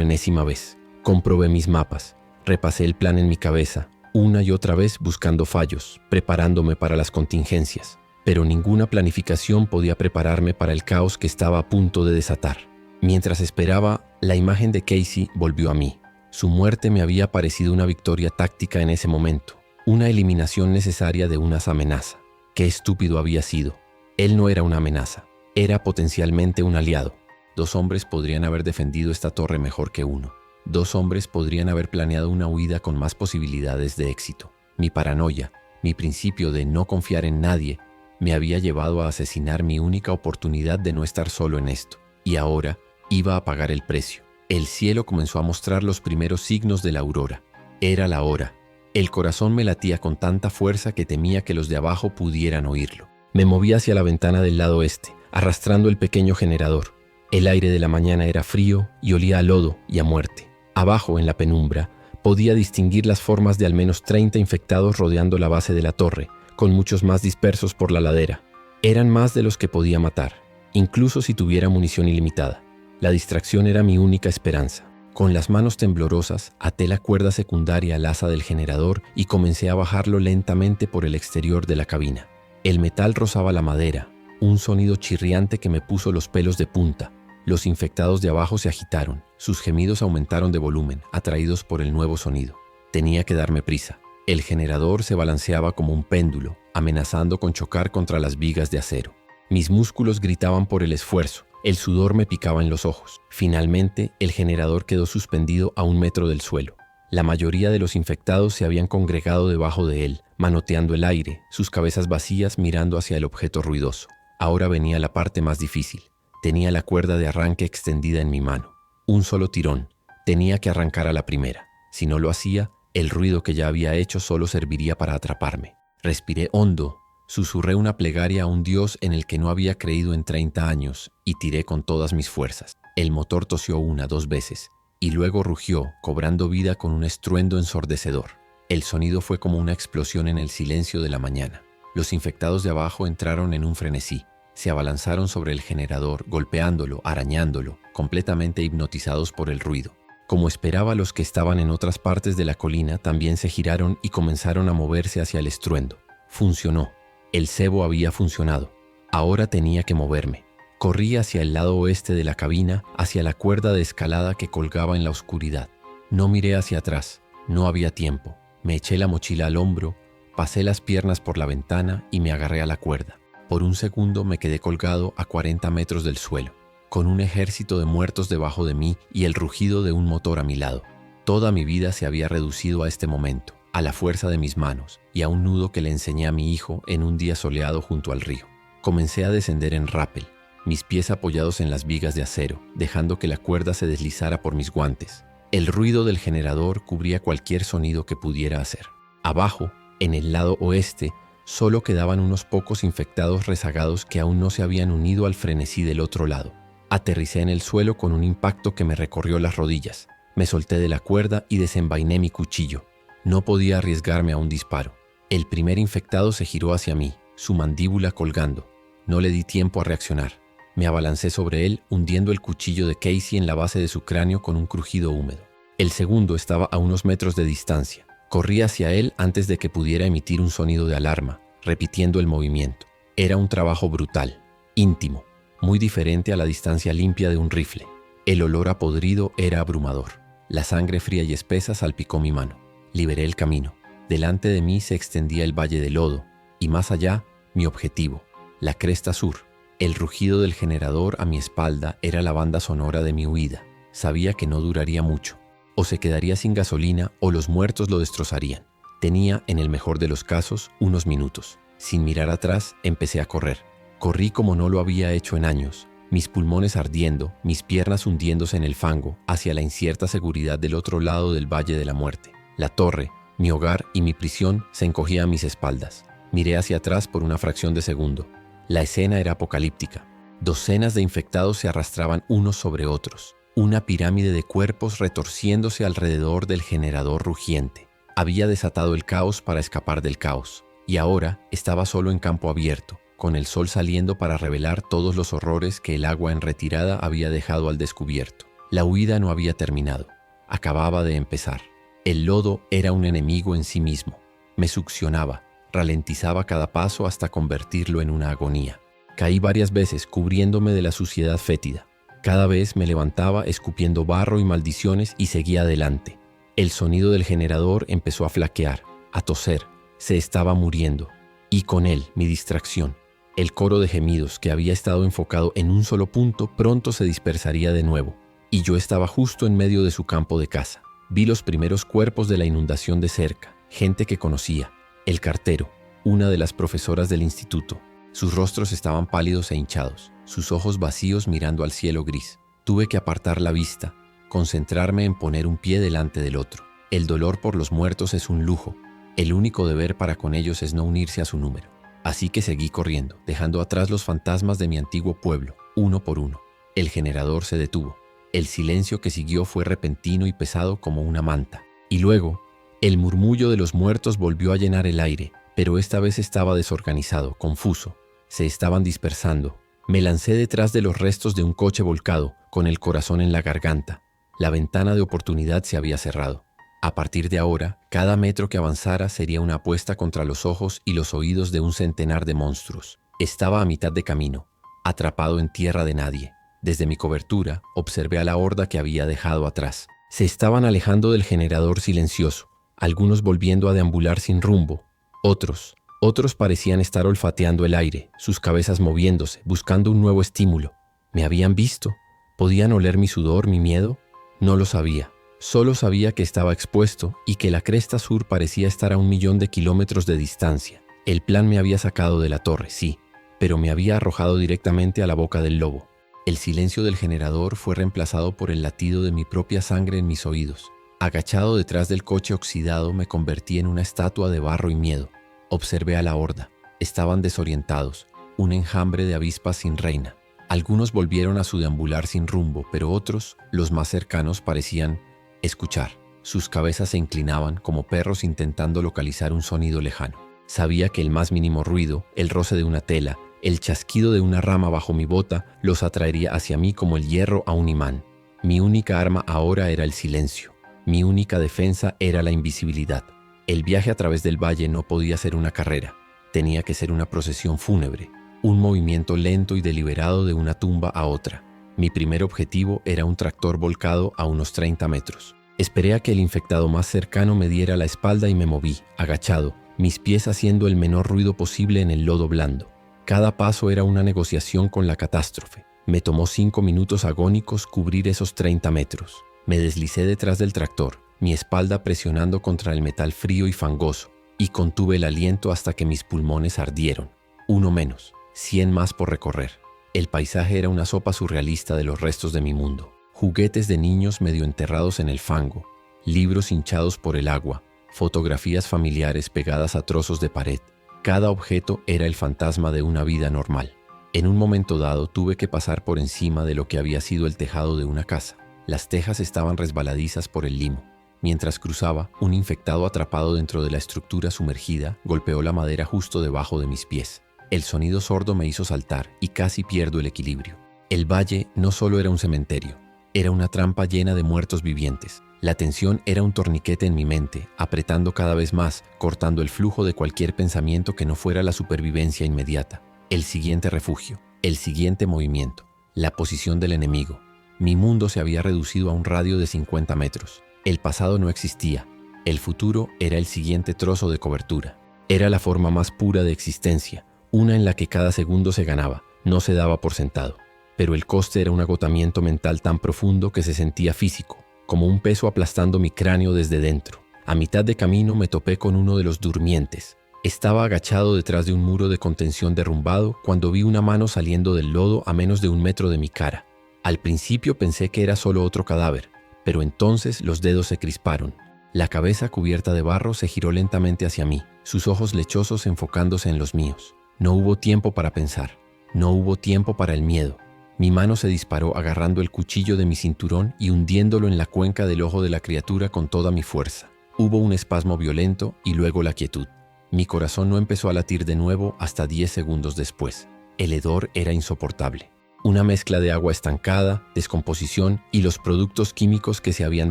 enésima vez. Comprobé mis mapas. Repasé el plan en mi cabeza, una y otra vez buscando fallos, preparándome para las contingencias. Pero ninguna planificación podía prepararme para el caos que estaba a punto de desatar. Mientras esperaba, la imagen de Casey volvió a mí. Su muerte me había parecido una victoria táctica en ese momento, una eliminación necesaria de una amenaza. Qué estúpido había sido. Él no era una amenaza, era potencialmente un aliado. 2 hombres podrían haber defendido esta torre mejor que uno. 2 hombres podrían haber planeado una huida con más posibilidades de éxito. Mi paranoia, mi principio de no confiar en nadie, me había llevado a asesinar mi única oportunidad de no estar solo en esto. Y ahora iba a pagar el precio. El cielo comenzó a mostrar los primeros signos de la aurora. Era la hora. El corazón me latía con tanta fuerza que temía que los de abajo pudieran oírlo. Me moví hacia la ventana del lado este, arrastrando el pequeño generador. El aire de la mañana era frío y olía a lodo y a muerte. Abajo, en la penumbra, podía distinguir las formas de al menos 30 infectados rodeando la base de la torre, con muchos más dispersos por la ladera. Eran más de los que podía matar, incluso si tuviera munición ilimitada. La distracción era mi única esperanza. Con las manos temblorosas, até la cuerda secundaria al asa del generador y comencé a bajarlo lentamente por el exterior de la cabina. El metal rozaba la madera, un sonido chirriante que me puso los pelos de punta. Los infectados de abajo se agitaron, sus gemidos aumentaron de volumen, atraídos por el nuevo sonido. Tenía que darme prisa. El generador se balanceaba como un péndulo, amenazando con chocar contra las vigas de acero. Mis músculos gritaban por el esfuerzo. El sudor me picaba en los ojos. Finalmente, el generador quedó suspendido a 1 metro del suelo. La mayoría de los infectados se habían congregado debajo de él, manoteando el aire, sus cabezas vacías mirando hacia el objeto ruidoso. Ahora venía la parte más difícil. Tenía la cuerda de arranque extendida en mi mano. Un solo tirón. Tenía que arrancar a la primera. Si no lo hacía, el ruido que ya había hecho solo serviría para atraparme. Respiré hondo. Susurré una plegaria a un Dios en el que no había creído en 30 años y tiré con todas mis fuerzas. El motor tosió 1, 2 veces y luego rugió, cobrando vida con un estruendo ensordecedor. El sonido fue como una explosión en el silencio de la mañana. Los infectados de abajo entraron en un frenesí. Se abalanzaron sobre el generador, golpeándolo, arañándolo, completamente hipnotizados por el ruido. Como esperaba, los que estaban en otras partes de la colina también se giraron y comenzaron a moverse hacia el estruendo. Funcionó. El cebo había funcionado. Ahora tenía que moverme. Corrí hacia el lado oeste de la cabina, hacia la cuerda de escalada que colgaba en la oscuridad. No miré hacia atrás. No había tiempo. Me eché la mochila al hombro, pasé las piernas por la ventana y me agarré a la cuerda. Por un segundo me quedé colgado a 40 metros del suelo, con un ejército de muertos debajo de mí y el rugido de un motor a mi lado. Toda mi vida se había reducido a este momento, a la fuerza de mis manos y a un nudo que le enseñé a mi hijo en un día soleado junto al río. Comencé a descender en rappel, mis pies apoyados en las vigas de acero, dejando que la cuerda se deslizara por mis guantes. El ruido del generador cubría cualquier sonido que pudiera hacer. Abajo, en el lado oeste, solo quedaban unos pocos infectados rezagados que aún no se habían unido al frenesí del otro lado. Aterricé en el suelo con un impacto que me recorrió las rodillas. Me solté de la cuerda y desenvainé mi cuchillo. No podía arriesgarme a un disparo. El primer infectado se giró hacia mí, su mandíbula colgando. No le di tiempo a reaccionar. Me abalancé sobre él, hundiendo el cuchillo de Casey en la base de su cráneo con un crujido húmedo. El segundo estaba a unos metros de distancia. Corrí hacia él antes de que pudiera emitir un sonido de alarma, repitiendo el movimiento. Era un trabajo brutal, íntimo, muy diferente a la distancia limpia de un rifle. El olor a podrido era abrumador. La sangre fría y espesa salpicó mi mano. Liberé el camino. Delante de mí se extendía el valle de lodo, y más allá, mi objetivo, la cresta sur. El rugido del generador a mi espalda era la banda sonora de mi huida. Sabía que no duraría mucho. O se quedaría sin gasolina o los muertos lo destrozarían. Tenía, en el mejor de los casos, unos minutos. Sin mirar atrás, empecé a correr. Corrí como no lo había hecho en años, mis pulmones ardiendo, mis piernas hundiéndose en el fango, hacia la incierta seguridad del otro lado del Valle de la Muerte. La torre, mi hogar y mi prisión se encogían a mis espaldas. Miré hacia atrás por una fracción de segundo. La escena era apocalíptica. Docenas de infectados se arrastraban unos sobre otros. Una pirámide de cuerpos retorciéndose alrededor del generador rugiente. Había desatado el caos para escapar del caos, y ahora estaba solo en campo abierto, con el sol saliendo para revelar todos los horrores que el agua en retirada había dejado al descubierto. La huida no había terminado, acababa de empezar. El lodo era un enemigo en sí mismo. Me succionaba, ralentizaba cada paso hasta convertirlo en una agonía. Caí varias veces cubriéndome de la suciedad fétida. Cada vez me levantaba escupiendo barro y maldiciones y seguía adelante. El sonido del generador empezó a flaquear, a toser. Se estaba muriendo. Y con él, mi distracción. El coro de gemidos que había estado enfocado en un solo punto pronto se dispersaría de nuevo. Y yo estaba justo en medio de su campo de caza. Vi los primeros cuerpos de la inundación de cerca, gente que conocía. El cartero, una de las profesoras del instituto. Sus rostros estaban pálidos e hinchados, sus ojos vacíos mirando al cielo gris. Tuve que apartar la vista, concentrarme en poner un pie delante del otro. El dolor por los muertos es un lujo. El único deber para con ellos es no unirse a su número. Así que seguí corriendo, dejando atrás los fantasmas de mi antiguo pueblo, uno por uno. El generador se detuvo. El silencio que siguió fue repentino y pesado como una manta. Y luego, el murmullo de los muertos volvió a llenar el aire, pero esta vez estaba desorganizado, confuso. Se estaban dispersando. Me lancé detrás de los restos de un coche volcado, con el corazón en la garganta. La ventana de oportunidad se había cerrado. A partir de ahora, cada metro que avanzara sería una apuesta contra los ojos y los oídos de un centenar de monstruos. Estaba a mitad de camino, atrapado en tierra de nadie. Desde mi cobertura, observé a la horda que había dejado atrás. Se estaban alejando del generador silencioso, algunos volviendo a deambular sin rumbo. Otros parecían estar olfateando el aire, sus cabezas moviéndose, buscando un nuevo estímulo. ¿Me habían visto? ¿Podían oler mi sudor, mi miedo? No lo sabía. Solo sabía que estaba expuesto y que la cresta sur parecía estar a 1.000.000 de kilómetros de distancia. El plan me había sacado de la torre, sí, pero me había arrojado directamente a la boca del lobo. El silencio del generador fue reemplazado por el latido de mi propia sangre en mis oídos. Agachado detrás del coche oxidado, me convertí en una estatua de barro y miedo. Observé a la horda. Estaban desorientados, un enjambre de avispas sin reina. Algunos volvieron a su deambular sin rumbo, pero otros, los más cercanos, parecían escuchar. Sus cabezas se inclinaban como perros intentando localizar un sonido lejano. Sabía que el más mínimo ruido, el roce de una tela, el chasquido de una rama bajo mi bota, los atraería hacia mí como el hierro a un imán. Mi única arma ahora era el silencio. Mi única defensa era la invisibilidad. El viaje a través del valle no podía ser una carrera. Tenía que ser una procesión fúnebre, un movimiento lento y deliberado de una tumba a otra. Mi primer objetivo era un tractor volcado a unos 30 metros. Esperé a que el infectado más cercano me diera la espalda y me moví, agachado, mis pies haciendo el menor ruido posible en el lodo blando. Cada paso era una negociación con la catástrofe. Me tomó 5 minutos agónicos cubrir esos 30 metros. Me deslicé detrás del tractor, mi espalda presionando contra el metal frío y fangoso, y contuve el aliento hasta que mis pulmones ardieron. 1 menos, 100 más por recorrer. El paisaje era una sopa surrealista de los restos de mi mundo. Juguetes de niños medio enterrados en el fango, libros hinchados por el agua, fotografías familiares pegadas a trozos de pared. Cada objeto era el fantasma de una vida normal. En un momento dado tuve que pasar por encima de lo que había sido el tejado de una casa. Las tejas estaban resbaladizas por el limo. Mientras cruzaba, un infectado atrapado dentro de la estructura sumergida golpeó la madera justo debajo de mis pies. El sonido sordo me hizo saltar y casi pierdo el equilibrio. El valle no solo era un cementerio, era una trampa llena de muertos vivientes. La tensión era un torniquete en mi mente, apretando cada vez más, cortando el flujo de cualquier pensamiento que no fuera la supervivencia inmediata. El siguiente refugio, el siguiente movimiento, la posición del enemigo. Mi mundo se había reducido a un radio de 50 metros. El pasado no existía. El futuro era el siguiente trozo de cobertura. Era la forma más pura de existencia, una en la que cada segundo se ganaba, no se daba por sentado. Pero el coste era un agotamiento mental tan profundo que se sentía físico, como un peso aplastando mi cráneo desde dentro. A mitad de camino me topé con uno de los durmientes. Estaba agachado detrás de un muro de contención derrumbado cuando vi una mano saliendo del lodo a menos de 1 metro de mi cara. Al principio pensé que era solo otro cadáver, pero entonces los dedos se crisparon. La cabeza cubierta de barro se giró lentamente hacia mí, sus ojos lechosos enfocándose en los míos. No hubo tiempo para pensar, no hubo tiempo para el miedo. Mi mano se disparó agarrando el cuchillo de mi cinturón y hundiéndolo en la cuenca del ojo de la criatura con toda mi fuerza. Hubo un espasmo violento y luego la quietud. Mi corazón no empezó a latir de nuevo hasta 10 segundos después. El hedor era insoportable. Una mezcla de agua estancada, descomposición y los productos químicos que se habían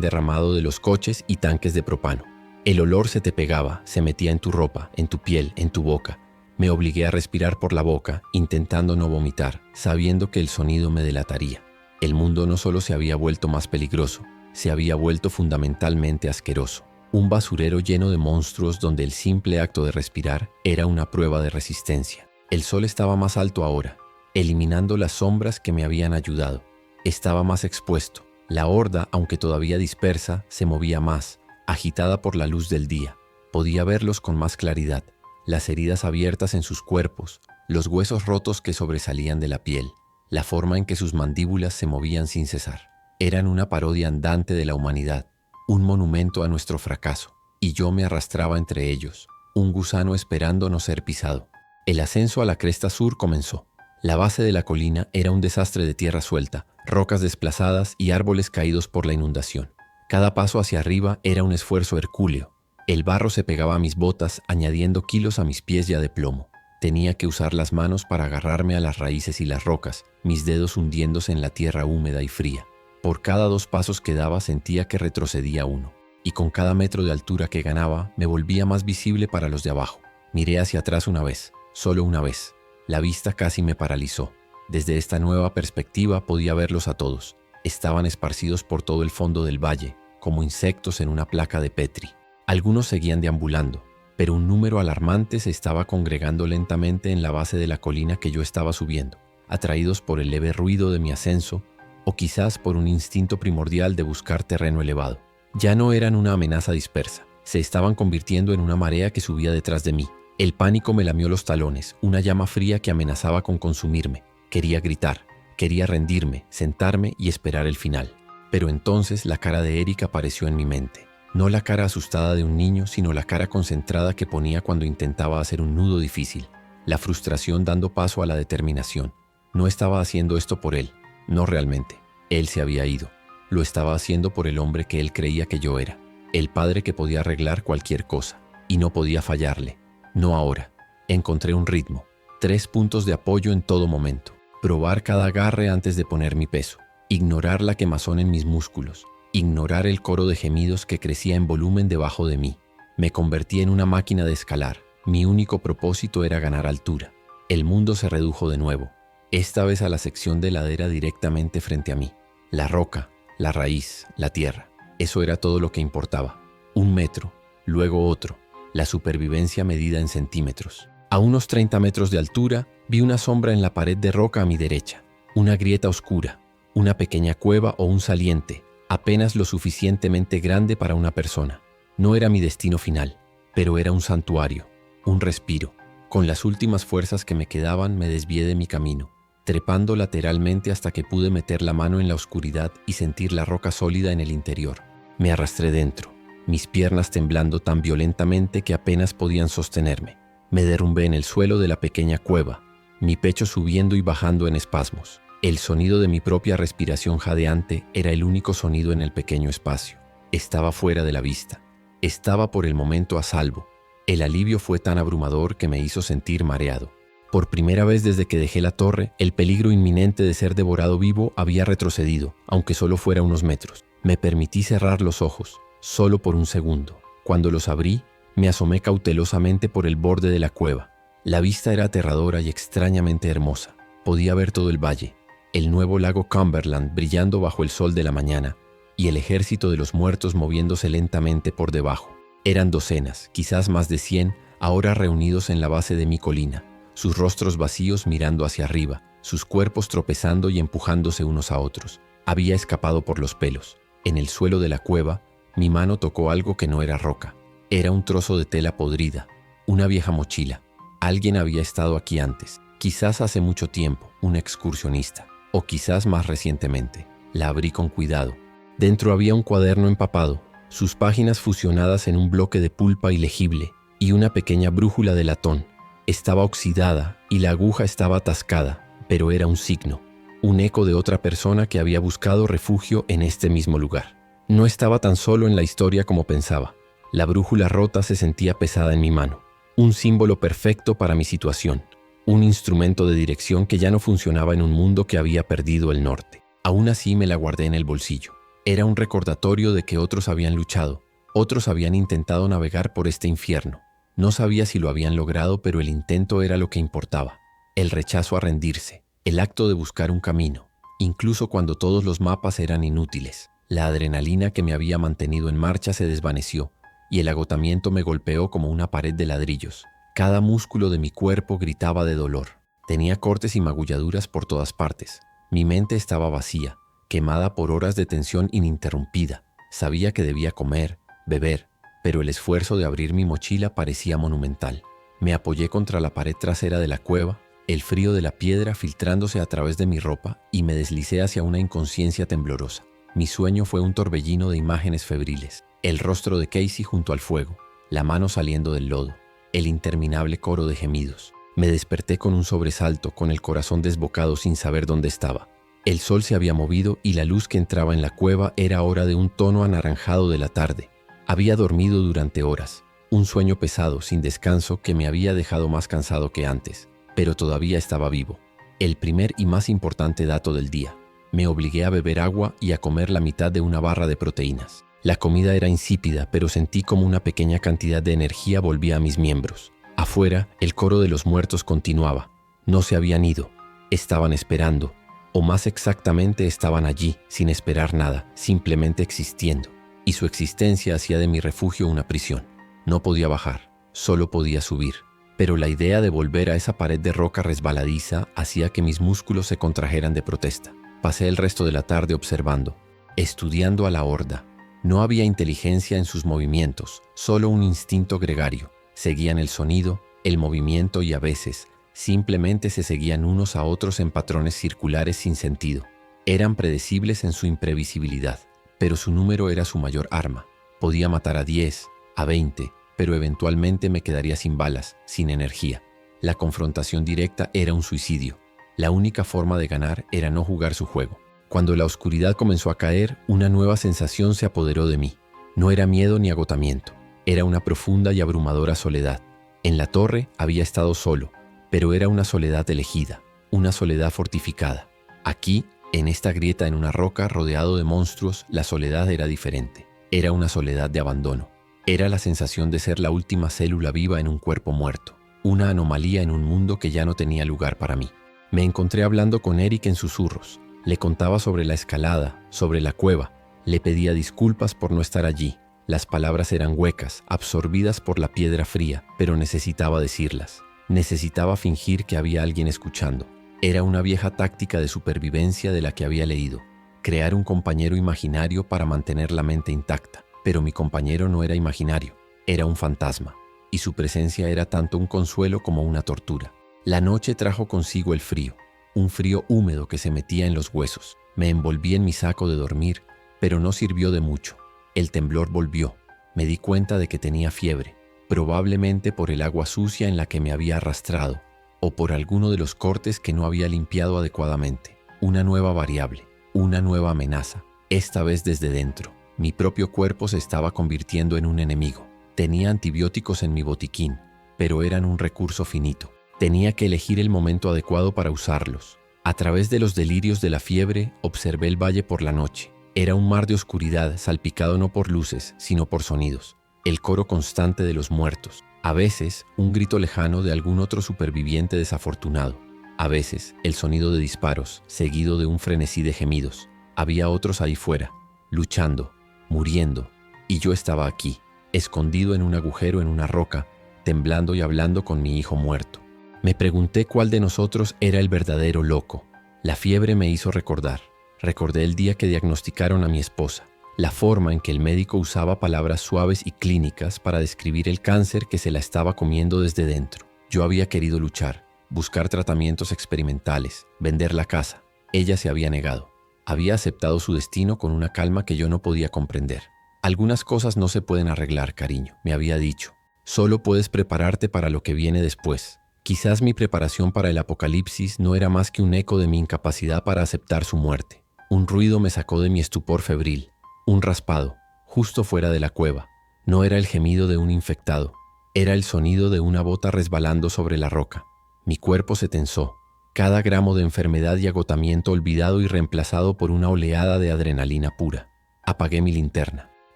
derramado de los coches y tanques de propano. El olor se te pegaba, se metía en tu ropa, en tu piel, en tu boca. Me obligué a respirar por la boca, intentando no vomitar, sabiendo que el sonido me delataría. El mundo no solo se había vuelto más peligroso, se había vuelto fundamentalmente asqueroso. Un basurero lleno de monstruos donde el simple acto de respirar era una prueba de resistencia. El sol estaba más alto ahora, eliminando las sombras que me habían ayudado. Estaba más expuesto. La horda, aunque todavía dispersa, se movía más, agitada por la luz del día. Podía verlos con más claridad. Las heridas abiertas en sus cuerpos, los huesos rotos que sobresalían de la piel, la forma en que sus mandíbulas se movían sin cesar. Eran una parodia andante de la humanidad. un monumento a nuestro fracaso, y yo me arrastraba entre ellos, un gusano esperando no ser pisado. El ascenso a la cresta sur comenzó. La base de la colina era un desastre de tierra suelta, rocas desplazadas y árboles caídos por la inundación. Cada paso hacia arriba era un esfuerzo hercúleo. El barro se pegaba a mis botas, añadiendo kilos a mis pies ya de plomo. Tenía que usar las manos para agarrarme a las raíces y las rocas, mis dedos hundiéndose en la tierra húmeda y fría. Por cada 2 pasos que daba sentía que retrocedía uno, y con cada metro de altura que ganaba me volvía más visible para los de abajo. Miré hacia atrás una vez, solo una vez. La vista casi me paralizó. Desde esta nueva perspectiva podía verlos a todos. Estaban esparcidos por todo el fondo del valle, como insectos en una placa de Petri. Algunos seguían deambulando, pero un número alarmante se estaba congregando lentamente en la base de la colina que yo estaba subiendo, atraídos por el leve ruido de mi ascenso o quizás por un instinto primordial de buscar terreno elevado. Ya no eran una amenaza dispersa, se estaban convirtiendo en una marea que subía detrás de mí. El pánico me lamió los talones, una llama fría que amenazaba con consumirme. Quería gritar, quería rendirme, sentarme y esperar el final. Pero entonces la cara de Eric apareció en mi mente. No la cara asustada de un niño, sino la cara concentrada que ponía cuando intentaba hacer un nudo difícil. La frustración dando paso a la determinación. No estaba haciendo esto por él, no realmente. Él se había ido. Lo estaba haciendo por el hombre que él creía que yo era. El padre que podía arreglar cualquier cosa. Y no podía fallarle. No ahora. Encontré un ritmo. 3 puntos de apoyo en todo momento. Probar cada agarre antes de poner mi peso. Ignorar la quemazón en mis músculos. Ignorar el coro de gemidos que crecía en volumen debajo de mí. Me convertí en una máquina de escalar. Mi único propósito era ganar altura. El mundo se redujo de nuevo. Esta vez a la sección de ladera directamente frente a mí. La roca, la raíz, la tierra. Eso era todo lo que importaba. 1 metro, luego otro. La supervivencia medida en centímetros. A unos 30 metros de altura, vi una sombra en la pared de roca a mi derecha. Una grieta oscura, una pequeña cueva o un saliente, apenas lo suficientemente grande para una persona. No era mi destino final, pero era un santuario, un respiro. Con las últimas fuerzas que me quedaban, me desvié de mi camino, trepando lateralmente hasta que pude meter la mano en la oscuridad y sentir la roca sólida en el interior. Me arrastré dentro, mis piernas temblando tan violentamente que apenas podían sostenerme. Me derrumbé en el suelo de la pequeña cueva, mi pecho subiendo y bajando en espasmos. El sonido de mi propia respiración jadeante era el único sonido en el pequeño espacio. Estaba fuera de la vista. Estaba por el momento a salvo. El alivio fue tan abrumador que me hizo sentir mareado. Por primera vez desde que dejé la torre, el peligro inminente de ser devorado vivo había retrocedido, aunque solo fuera unos metros. Me permití cerrar los ojos, solo por un segundo. Cuando los abrí, me asomé cautelosamente por el borde de la cueva. La vista era aterradora y extrañamente hermosa. Podía ver todo el valle, el nuevo lago Cumberland brillando bajo el sol de la mañana y el ejército de los muertos moviéndose lentamente por debajo. Eran docenas, quizás más de 100, ahora reunidos en la base de mi colina, sus rostros vacíos mirando hacia arriba, sus cuerpos tropezando y empujándose unos a otros. Había escapado por los pelos. En el suelo de la cueva, mi mano tocó algo que no era roca. Era un trozo de tela podrida, una vieja mochila. Alguien había estado aquí antes, quizás hace mucho tiempo, un excursionista, o quizás más recientemente. La abrí con cuidado. Dentro había un cuaderno empapado, sus páginas fusionadas en un bloque de pulpa ilegible, y una pequeña brújula de latón. Estaba oxidada y la aguja estaba atascada, pero era un signo, un eco de otra persona que había buscado refugio en este mismo lugar. No estaba tan solo en la historia como pensaba. La brújula rota se sentía pesada en mi mano, un símbolo perfecto para mi situación, un instrumento de dirección que ya no funcionaba en un mundo que había perdido el norte. Aún así me la guardé en el bolsillo. Era un recordatorio de que otros habían luchado, otros habían intentado navegar por este infierno. No sabía si lo habían logrado, pero el intento era lo que importaba. El rechazo a rendirse, el acto de buscar un camino, incluso cuando todos los mapas eran inútiles. La adrenalina que me había mantenido en marcha se desvaneció, y el agotamiento me golpeó como una pared de ladrillos. Cada músculo de mi cuerpo gritaba de dolor. Tenía cortes y magulladuras por todas partes. Mi mente estaba vacía, quemada por horas de tensión ininterrumpida. Sabía que debía comer, beber, pero el esfuerzo de abrir mi mochila parecía monumental. Me apoyé contra la pared trasera de la cueva, el frío de la piedra filtrándose a través de mi ropa, y me deslicé hacia una inconsciencia temblorosa. Mi sueño fue un torbellino de imágenes febriles. El rostro de Casey junto al fuego, la mano saliendo del lodo, el interminable coro de gemidos. Me desperté con un sobresalto, con el corazón desbocado sin saber dónde estaba. El sol se había movido y la luz que entraba en la cueva era ahora de un tono anaranjado de la tarde. Había dormido durante horas, un sueño pesado, sin descanso, que me había dejado más cansado que antes, pero todavía estaba vivo. El primer y más importante dato del día. Me obligué a beber agua y a comer la mitad de una barra de proteínas. La comida era insípida, pero sentí como una pequeña cantidad de energía volvía a mis miembros. Afuera, el coro de los muertos continuaba. No se habían ido. Estaban esperando. O más exactamente, estaban allí, sin esperar nada, simplemente existiendo. Y su existencia hacía de mi refugio una prisión. No podía bajar, solo podía subir. Pero la idea de volver a esa pared de roca resbaladiza hacía que mis músculos se contrajeran de protesta. Pasé el resto de la tarde observando, estudiando a la horda. No había inteligencia en sus movimientos, solo un instinto gregario. Seguían el sonido, el movimiento y a veces, simplemente se seguían unos a otros en patrones circulares sin sentido. Eran predecibles en su imprevisibilidad, pero su número era su mayor arma. Podía matar a 10, a 20, pero eventualmente me quedaría sin balas, sin energía. La confrontación directa era un suicidio. La única forma de ganar era no jugar su juego. Cuando la oscuridad comenzó a caer, una nueva sensación se apoderó de mí. No era miedo ni agotamiento, era una profunda y abrumadora soledad. En la torre había estado solo, pero era una soledad elegida, una soledad fortificada. Aquí, en esta grieta en una roca rodeado de monstruos, la soledad era diferente. Era una soledad de abandono. Era la sensación de ser la última célula viva en un cuerpo muerto, una anomalía en un mundo que ya no tenía lugar para mí. Me encontré hablando con Eric en susurros. Le contaba sobre la escalada, sobre la cueva. Le pedía disculpas por no estar allí. Las palabras eran huecas, absorbidas por la piedra fría, pero necesitaba decirlas. Necesitaba fingir que había alguien escuchando. Era una vieja táctica de supervivencia de la que había leído. Crear un compañero imaginario para mantener la mente intacta. Pero mi compañero no era imaginario, era un fantasma, y su presencia era tanto un consuelo como una tortura. La noche trajo consigo el frío, un frío húmedo que se metía en los huesos. Me envolví en mi saco de dormir, pero no sirvió de mucho. El temblor volvió. Me di cuenta de que tenía fiebre, probablemente por el agua sucia en la que me había arrastrado, o por alguno de los cortes que no había limpiado adecuadamente. Una nueva variable, una nueva amenaza, esta vez desde dentro. Mi propio cuerpo se estaba convirtiendo en un enemigo. Tenía antibióticos en mi botiquín, pero eran un recurso finito. Tenía que elegir el momento adecuado para usarlos. A través de los delirios de la fiebre, observé el valle por la noche. Era un mar de oscuridad, salpicado no por luces, sino por sonidos. El coro constante de los muertos. A veces, un grito lejano de algún otro superviviente desafortunado. A veces, el sonido de disparos, seguido de un frenesí de gemidos. Había otros ahí fuera, luchando, muriendo, y yo estaba aquí, escondido en un agujero en una roca, temblando y hablando con mi hijo muerto. Me pregunté cuál de nosotros era el verdadero loco. La fiebre me hizo recordar. Recordé el día que diagnosticaron a mi esposa, la forma en que el médico usaba palabras suaves y clínicas para describir el cáncer que se la estaba comiendo desde dentro. Yo había querido luchar, buscar tratamientos experimentales, vender la casa. Ella se había negado. Había aceptado su destino con una calma que yo no podía comprender. Algunas cosas no se pueden arreglar, cariño, me había dicho. Solo puedes prepararte para lo que viene después. Quizás mi preparación para el apocalipsis no era más que un eco de mi incapacidad para aceptar su muerte. Un ruido me sacó de mi estupor febril. Un raspado, justo fuera de la cueva. No era el gemido de un infectado. Era el sonido de una bota resbalando sobre la roca. Mi cuerpo se tensó. Cada gramo de enfermedad y agotamiento olvidado y reemplazado por una oleada de adrenalina pura. Apagué mi linterna.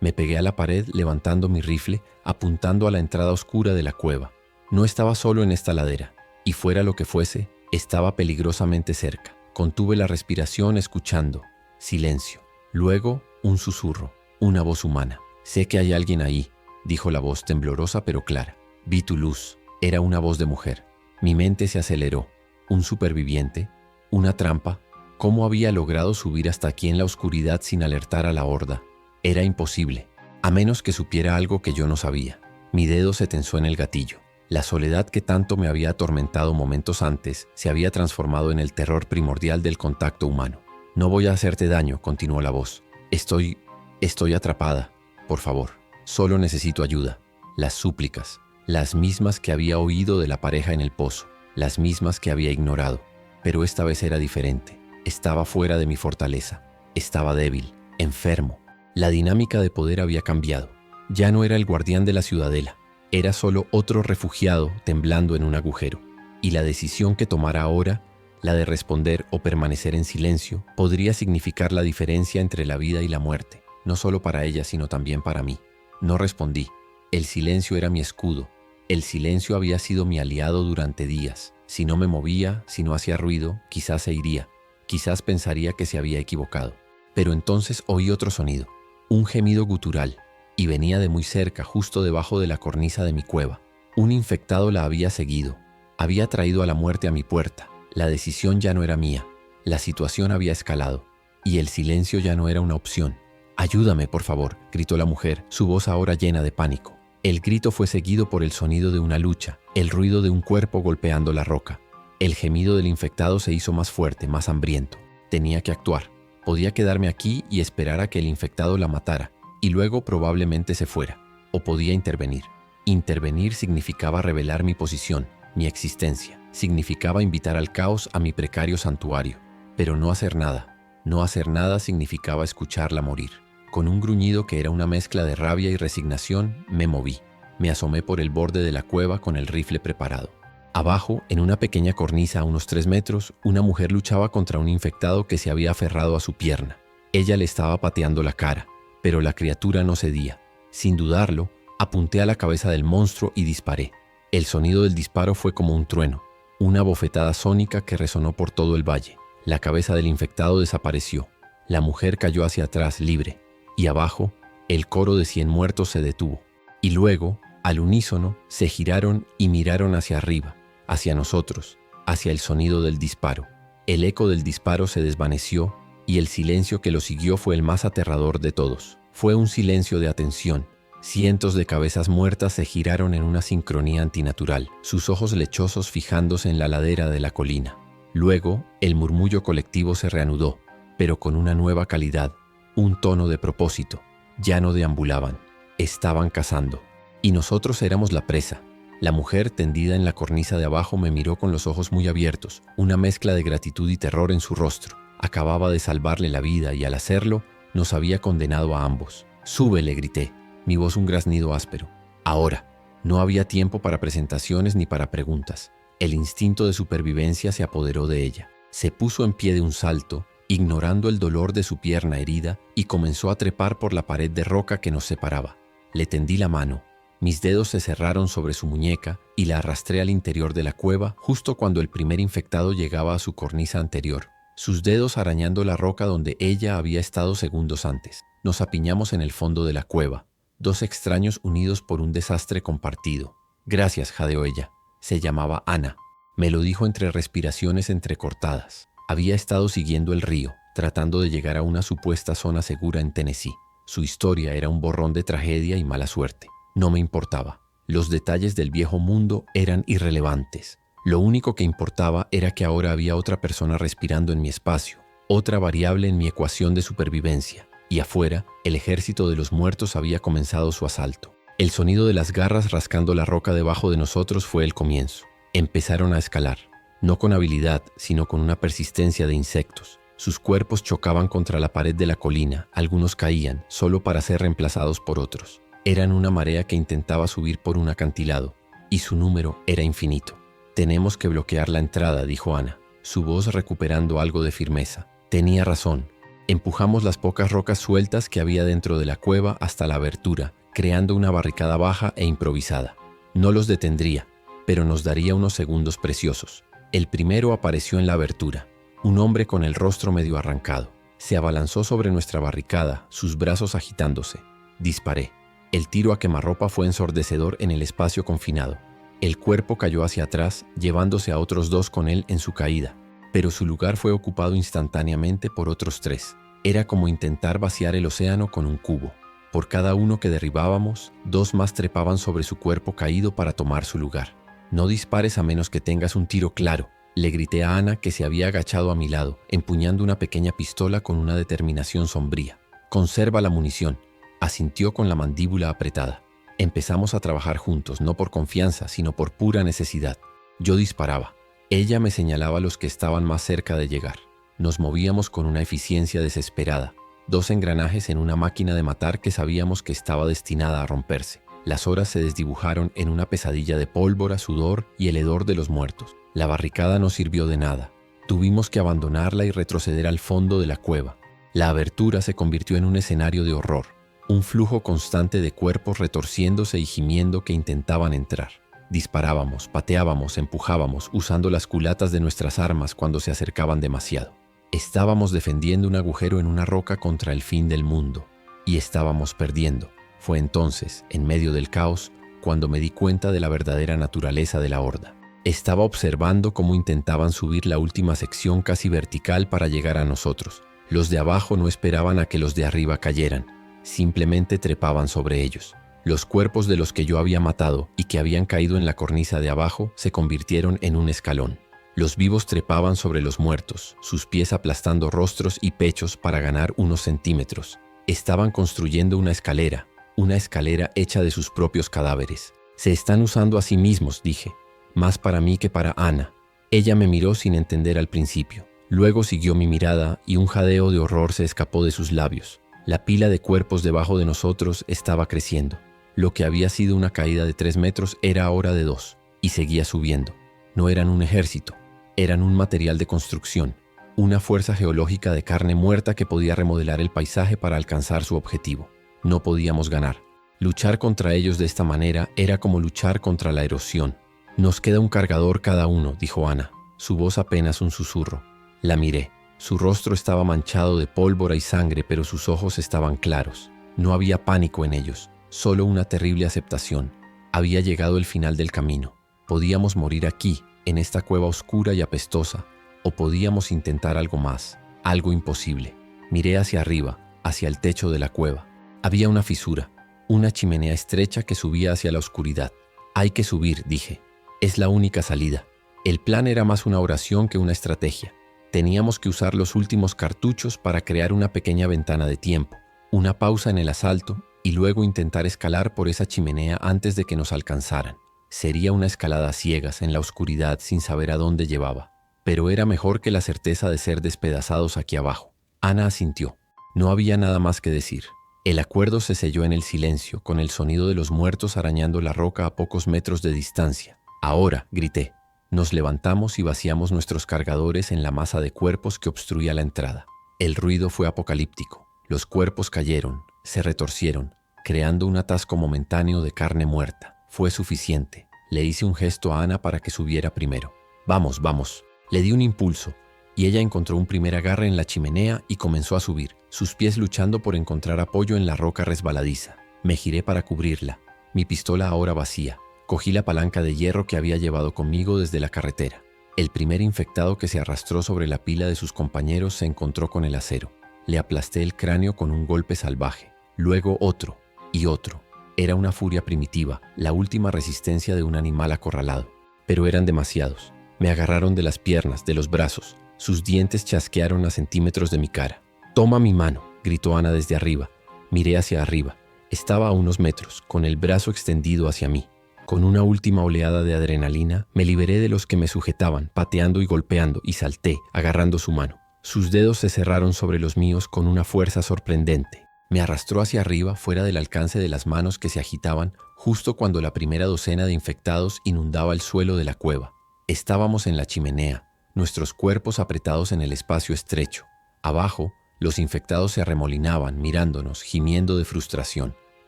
Me pegué a la pared levantando mi rifle, apuntando a la entrada oscura de la cueva. No estaba solo en esta ladera, y fuera lo que fuese, estaba peligrosamente cerca. Contuve la respiración escuchando. Silencio. Luego, un susurro, una voz humana. «Sé que hay alguien ahí», dijo la voz temblorosa pero clara. «Vi tu luz». Era una voz de mujer. Mi mente se aceleró. ¿Un superviviente? ¿Una trampa? ¿Cómo había logrado subir hasta aquí en la oscuridad sin alertar a la horda? Era imposible, a menos que supiera algo que yo no sabía. Mi dedo se tensó en el gatillo. La soledad que tanto me había atormentado momentos antes se había transformado en el terror primordial del contacto humano. «No voy a hacerte daño», continuó la voz. Estoy atrapada. Por favor, solo necesito ayuda. Las súplicas, las mismas que había oído de la pareja en el pozo, las mismas que había ignorado. Pero esta vez era diferente. Estaba fuera de mi fortaleza. Estaba débil, enfermo. La dinámica de poder había cambiado. Ya no era el guardián de la ciudadela. Era solo otro refugiado temblando en un agujero. Y la decisión que tomara ahora, la de responder o permanecer en silencio, podría significar la diferencia entre la vida y la muerte, no solo para ella, sino también para mí. No respondí. El silencio era mi escudo. El silencio había sido mi aliado durante días. Si no me movía, si no hacía ruido, quizás se iría. Quizás pensaría que se había equivocado. Pero entonces oí otro sonido, un gemido gutural, y venía de muy cerca, justo debajo de la cornisa de mi cueva. Un infectado la había seguido. Había traído a la muerte a mi puerta. La decisión ya no era mía. La situación había escalado. Y el silencio ya no era una opción. «Ayúdame, por favor», gritó la mujer, su voz ahora llena de pánico. El grito fue seguido por el sonido de una lucha, el ruido de un cuerpo golpeando la roca. El gemido del infectado se hizo más fuerte, más hambriento. Tenía que actuar. Podía quedarme aquí y esperar a que el infectado la matara, y luego probablemente se fuera. O podía intervenir. Intervenir significaba revelar mi posición, mi existencia. Significaba invitar al caos a mi precario santuario. Pero no hacer nada. No hacer nada significaba escucharla morir. Con un gruñido que era una mezcla de rabia y resignación, me moví. Me asomé por el borde de la cueva con el rifle preparado. Abajo, en una pequeña cornisa a unos 3 metros, una mujer luchaba contra un infectado que se había aferrado a su pierna. Ella le estaba pateando la cara, pero la criatura no cedía. Sin dudarlo, apunté a la cabeza del monstruo y disparé. El sonido del disparo fue como un trueno, una bofetada sónica que resonó por todo el valle. La cabeza del infectado desapareció. La mujer cayó hacia atrás libre, y abajo, el coro de 100 muertos se detuvo. Y luego, al unísono, se giraron y miraron hacia arriba, hacia nosotros, hacia el sonido del disparo. El eco del disparo se desvaneció y el silencio que lo siguió fue el más aterrador de todos. Fue un silencio de atención. Cientos de cabezas muertas se giraron en una sincronía antinatural, sus ojos lechosos fijándose en la ladera de la colina. Luego, el murmullo colectivo se reanudó, pero con una nueva calidad, un tono de propósito. Ya no deambulaban, estaban cazando. Y nosotros éramos la presa. La mujer tendida en la cornisa de abajo me miró con los ojos muy abiertos, una mezcla de gratitud y terror en su rostro. Acababa de salvarle la vida y al hacerlo, nos había condenado a ambos. «Sube», le grité, mi voz un graznido áspero. Ahora. No había tiempo para presentaciones ni para preguntas. El instinto de supervivencia se apoderó de ella. Se puso en pie de un salto, ignorando el dolor de su pierna herida, y comenzó a trepar por la pared de roca que nos separaba. Le tendí la mano. Mis dedos se cerraron sobre su muñeca y la arrastré al interior de la cueva justo cuando el primer infectado llegaba a su cornisa anterior, sus dedos arañando la roca donde ella había estado segundos antes. Nos apiñamos en el fondo de la cueva, 2 extraños unidos por un desastre compartido. «Gracias», jadeó ella. Se llamaba Ana. Me lo dijo entre respiraciones entrecortadas. Había estado siguiendo el río, tratando de llegar a una supuesta zona segura en Tennessee. Su historia era un borrón de tragedia y mala suerte. No me importaba. Los detalles del viejo mundo eran irrelevantes. Lo único que importaba era que ahora había otra persona respirando en mi espacio, otra variable en mi ecuación de supervivencia. Y afuera, el ejército de los muertos había comenzado su asalto. El sonido de las garras rascando la roca debajo de nosotros fue el comienzo. Empezaron a escalar, no con habilidad, sino con una persistencia de insectos. Sus cuerpos chocaban contra la pared de la colina, algunos caían, solo para ser reemplazados por otros. Eran una marea que intentaba subir por un acantilado, y su número era infinito. «Tenemos que bloquear la entrada», dijo Ana, su voz recuperando algo de firmeza. Tenía razón. Empujamos las pocas rocas sueltas que había dentro de la cueva hasta la abertura, creando una barricada baja e improvisada. No los detendría, pero nos daría unos segundos preciosos. El primero apareció en la abertura, un hombre con el rostro medio arrancado. Se abalanzó sobre nuestra barricada, sus brazos agitándose. Disparé. El tiro a quemarropa fue ensordecedor en el espacio confinado. El cuerpo cayó hacia atrás, llevándose a otros 2 con él en su caída, pero su lugar fue ocupado instantáneamente por otros 3. Era como intentar vaciar el océano con un cubo. Por cada uno que derribábamos, 2 más trepaban sobre su cuerpo caído para tomar su lugar. «No dispares a menos que tengas un tiro claro», le grité a Ana, que se había agachado a mi lado, empuñando una pequeña pistola con una determinación sombría. Conserva la munición. Asintió con la mandíbula apretada. Empezamos a trabajar juntos, no por confianza, sino por pura necesidad. Yo disparaba. Ella me señalaba a los que estaban más cerca de llegar. Nos movíamos con una eficiencia desesperada. 2 engranajes en una máquina de matar que sabíamos que estaba destinada a romperse. Las horas se desdibujaron en una pesadilla de pólvora, sudor y el hedor de los muertos. La barricada no sirvió de nada. Tuvimos que abandonarla y retroceder al fondo de la cueva. La abertura se convirtió en un escenario de horror. Un flujo constante de cuerpos retorciéndose y gimiendo que intentaban entrar. Disparábamos, pateábamos, empujábamos, usando las culatas de nuestras armas cuando se acercaban demasiado. Estábamos defendiendo un agujero en una roca contra el fin del mundo. Y estábamos perdiendo. Fue entonces, en medio del caos, cuando me di cuenta de la verdadera naturaleza de la horda. Estaba observando cómo intentaban subir la última sección casi vertical para llegar a nosotros. Los de abajo no esperaban a que los de arriba cayeran. Simplemente trepaban sobre ellos. Los cuerpos de los que yo había matado y que habían caído en la cornisa de abajo se convirtieron en un escalón. Los vivos trepaban sobre los muertos, sus pies aplastando rostros y pechos para ganar unos centímetros. Estaban construyendo una escalera hecha de sus propios cadáveres. Se están usando a sí mismos, dije, más para mí que para Ana. Ella me miró sin entender al principio. Luego siguió mi mirada y un jadeo de horror se escapó de sus labios. La pila de cuerpos debajo de nosotros estaba creciendo. Lo que había sido una caída de 3 metros era ahora de 2, y seguía subiendo. No eran un ejército, eran un material de construcción, una fuerza geológica de carne muerta que podía remodelar el paisaje para alcanzar su objetivo. No podíamos ganar. Luchar contra ellos de esta manera era como luchar contra la erosión. Nos queda un cargador cada uno, dijo Ana, su voz apenas un susurro. La miré. Su rostro estaba manchado de pólvora y sangre, pero sus ojos estaban claros. No había pánico en ellos, solo una terrible aceptación. Había llegado el final del camino. Podíamos morir aquí, en esta cueva oscura y apestosa, o podíamos intentar algo más, algo imposible. Miré hacia arriba, hacia el techo de la cueva. Había una fisura, una chimenea estrecha que subía hacia la oscuridad. Hay que subir, dije. Es la única salida. El plan era más una oración que una estrategia. Teníamos que usar los últimos cartuchos para crear una pequeña ventana de tiempo, una pausa en el asalto y luego intentar escalar por esa chimenea antes de que nos alcanzaran. Sería una escalada a ciegas en la oscuridad sin saber a dónde llevaba, pero era mejor que la certeza de ser despedazados aquí abajo. Ana asintió. No había nada más que decir. El acuerdo se selló en el silencio, con el sonido de los muertos arañando la roca a pocos metros de distancia. Ahora, grité. Nos levantamos y vaciamos nuestros cargadores en la masa de cuerpos que obstruía la entrada. El ruido fue apocalíptico. Los cuerpos cayeron, se retorcieron, creando un atasco momentáneo de carne muerta. Fue suficiente. Le hice un gesto a Ana para que subiera primero. Vamos, vamos. Le di un impulso, y ella encontró un primer agarre en la chimenea y comenzó a subir, sus pies luchando por encontrar apoyo en la roca resbaladiza. Me giré para cubrirla, mi pistola ahora vacía. Cogí la palanca de hierro que había llevado conmigo desde la carretera. El primer infectado que se arrastró sobre la pila de sus compañeros se encontró con el acero. Le aplasté el cráneo con un golpe salvaje. Luego otro y otro. Era una furia primitiva, la última resistencia de un animal acorralado. Pero eran demasiados. Me agarraron de las piernas, de los brazos. Sus dientes chasquearon a centímetros de mi cara. «Toma mi mano», gritó Ana desde arriba. Miré hacia arriba. Estaba a unos metros, con el brazo extendido hacia mí. Con una última oleada de adrenalina, me liberé de los que me sujetaban, pateando y golpeando, y salté, agarrando su mano. Sus dedos se cerraron sobre los míos con una fuerza sorprendente. Me arrastró hacia arriba, fuera del alcance de las manos que se agitaban, justo cuando la primera docena de infectados inundaba el suelo de la cueva. Estábamos en la chimenea, nuestros cuerpos apretados en el espacio estrecho. Abajo, los infectados se arremolinaban, mirándonos, gimiendo de frustración.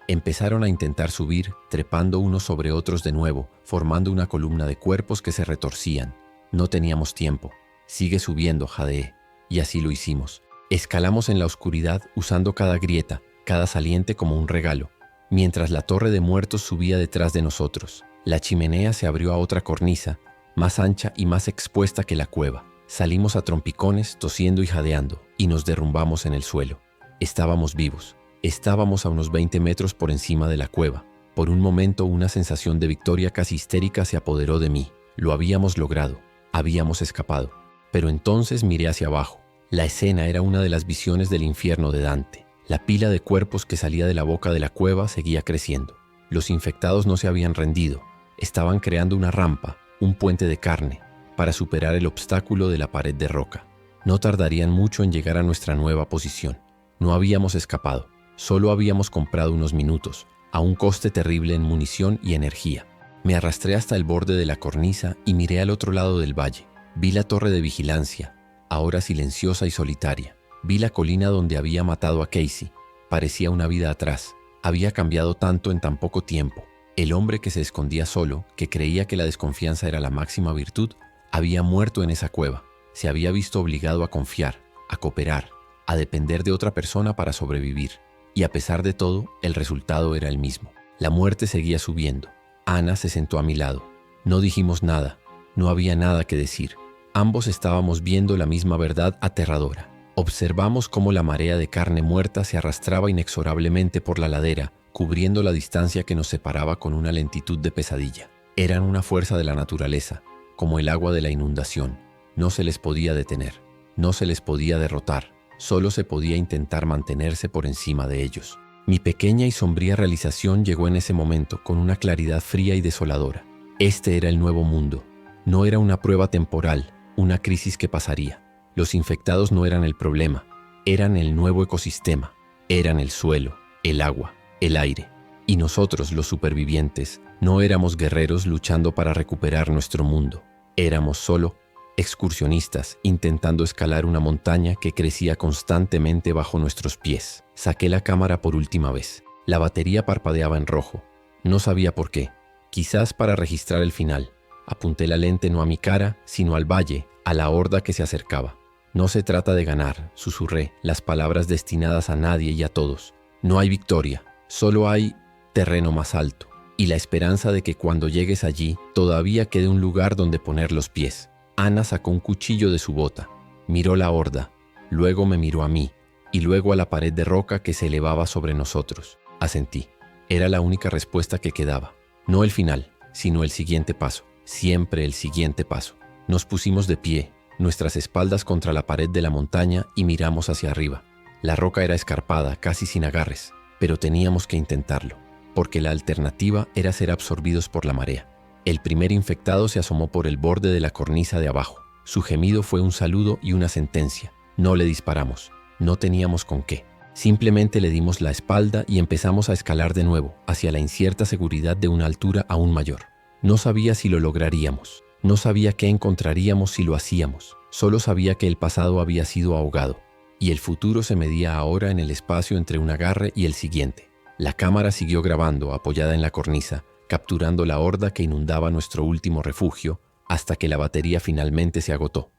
Empezaron a intentar subir, trepando unos sobre otros de nuevo, formando una columna de cuerpos que se retorcían. No teníamos tiempo. «Sigue subiendo», jadeé. Y así lo hicimos. Escalamos en la oscuridad usando cada grieta, cada saliente como un regalo, mientras la torre de muertos subía detrás de nosotros. La chimenea se abrió a otra cornisa, más ancha y más expuesta que la cueva. Salimos a trompicones, tosiendo y jadeando, y nos derrumbamos en el suelo. Estábamos vivos. Estábamos a unos 20 metros por encima de la cueva. Por un momento una sensación de victoria casi histérica se apoderó de mí. Lo habíamos logrado. Habíamos escapado. Pero entonces miré hacia abajo. La escena era una de las visiones del infierno de Dante. La pila de cuerpos que salía de la boca de la cueva seguía creciendo. Los infectados no se habían rendido. Estaban creando una rampa, un puente de carne, para superar el obstáculo de la pared de roca. No tardarían mucho en llegar a nuestra nueva posición. No habíamos escapado, solo habíamos comprado unos minutos, a un coste terrible en munición y energía. Me arrastré hasta el borde de la cornisa y miré al otro lado del valle. Vi la torre de vigilancia, ahora silenciosa y solitaria. Vi la colina donde había matado a Casey. Parecía una vida atrás. Había cambiado tanto en tan poco tiempo. El hombre que se escondía solo, que creía que la desconfianza era la máxima virtud, había muerto en esa cueva. Se había visto obligado a confiar, a cooperar, a depender de otra persona para sobrevivir. Y a pesar de todo, el resultado era el mismo. La muerte seguía subiendo. Ana se sentó a mi lado. No dijimos nada. No había nada que decir. Ambos estábamos viendo la misma verdad aterradora. Observamos cómo la marea de carne muerta se arrastraba inexorablemente por la ladera, cubriendo la distancia que nos separaba con una lentitud de pesadilla. Eran una fuerza de la naturaleza, como el agua de la inundación. No se les podía detener, no se les podía derrotar, solo se podía intentar mantenerse por encima de ellos. Mi pequeña y sombría realización llegó en ese momento con una claridad fría y desoladora. Este era el nuevo mundo. No era una prueba temporal, una crisis que pasaría. Los infectados no eran el problema, eran el nuevo ecosistema, eran el suelo, el agua, el aire. Y nosotros, los supervivientes, no éramos guerreros luchando para recuperar nuestro mundo. Éramos solo excursionistas intentando escalar una montaña que crecía constantemente bajo nuestros pies. Saqué la cámara por última vez. La batería parpadeaba en rojo. No sabía por qué. Quizás para registrar el final. Apunté la lente no a mi cara, sino al valle, a la horda que se acercaba. No se trata de ganar, susurré, las palabras destinadas a nadie y a todos. No hay victoria, solo hay terreno más alto, y la esperanza de que cuando llegues allí todavía quede un lugar donde poner los pies. Ana sacó un cuchillo de su bota, miró la horda, luego me miró a mí, y luego a la pared de roca que se elevaba sobre nosotros. Asentí. Era la única respuesta que quedaba. No el final, sino el siguiente paso. Siempre el siguiente paso. Nos pusimos de pie, nuestras espaldas contra la pared de la montaña y miramos hacia arriba. La roca era escarpada, casi sin agarres, pero teníamos que intentarlo, porque la alternativa era ser absorbidos por la marea. El primer infectado se asomó por el borde de la cornisa de abajo. Su gemido fue un saludo y una sentencia. No le disparamos, no teníamos con qué. Simplemente le dimos la espalda y empezamos a escalar de nuevo, hacia la incierta seguridad de una altura aún mayor. No sabía si lo lograríamos. No sabía qué encontraríamos si lo hacíamos. Solo sabía que el pasado había sido ahogado y el futuro se medía ahora en el espacio entre un agarre y el siguiente. La cámara siguió grabando, apoyada en la cornisa, capturando la horda que inundaba nuestro último refugio hasta que la batería finalmente se agotó.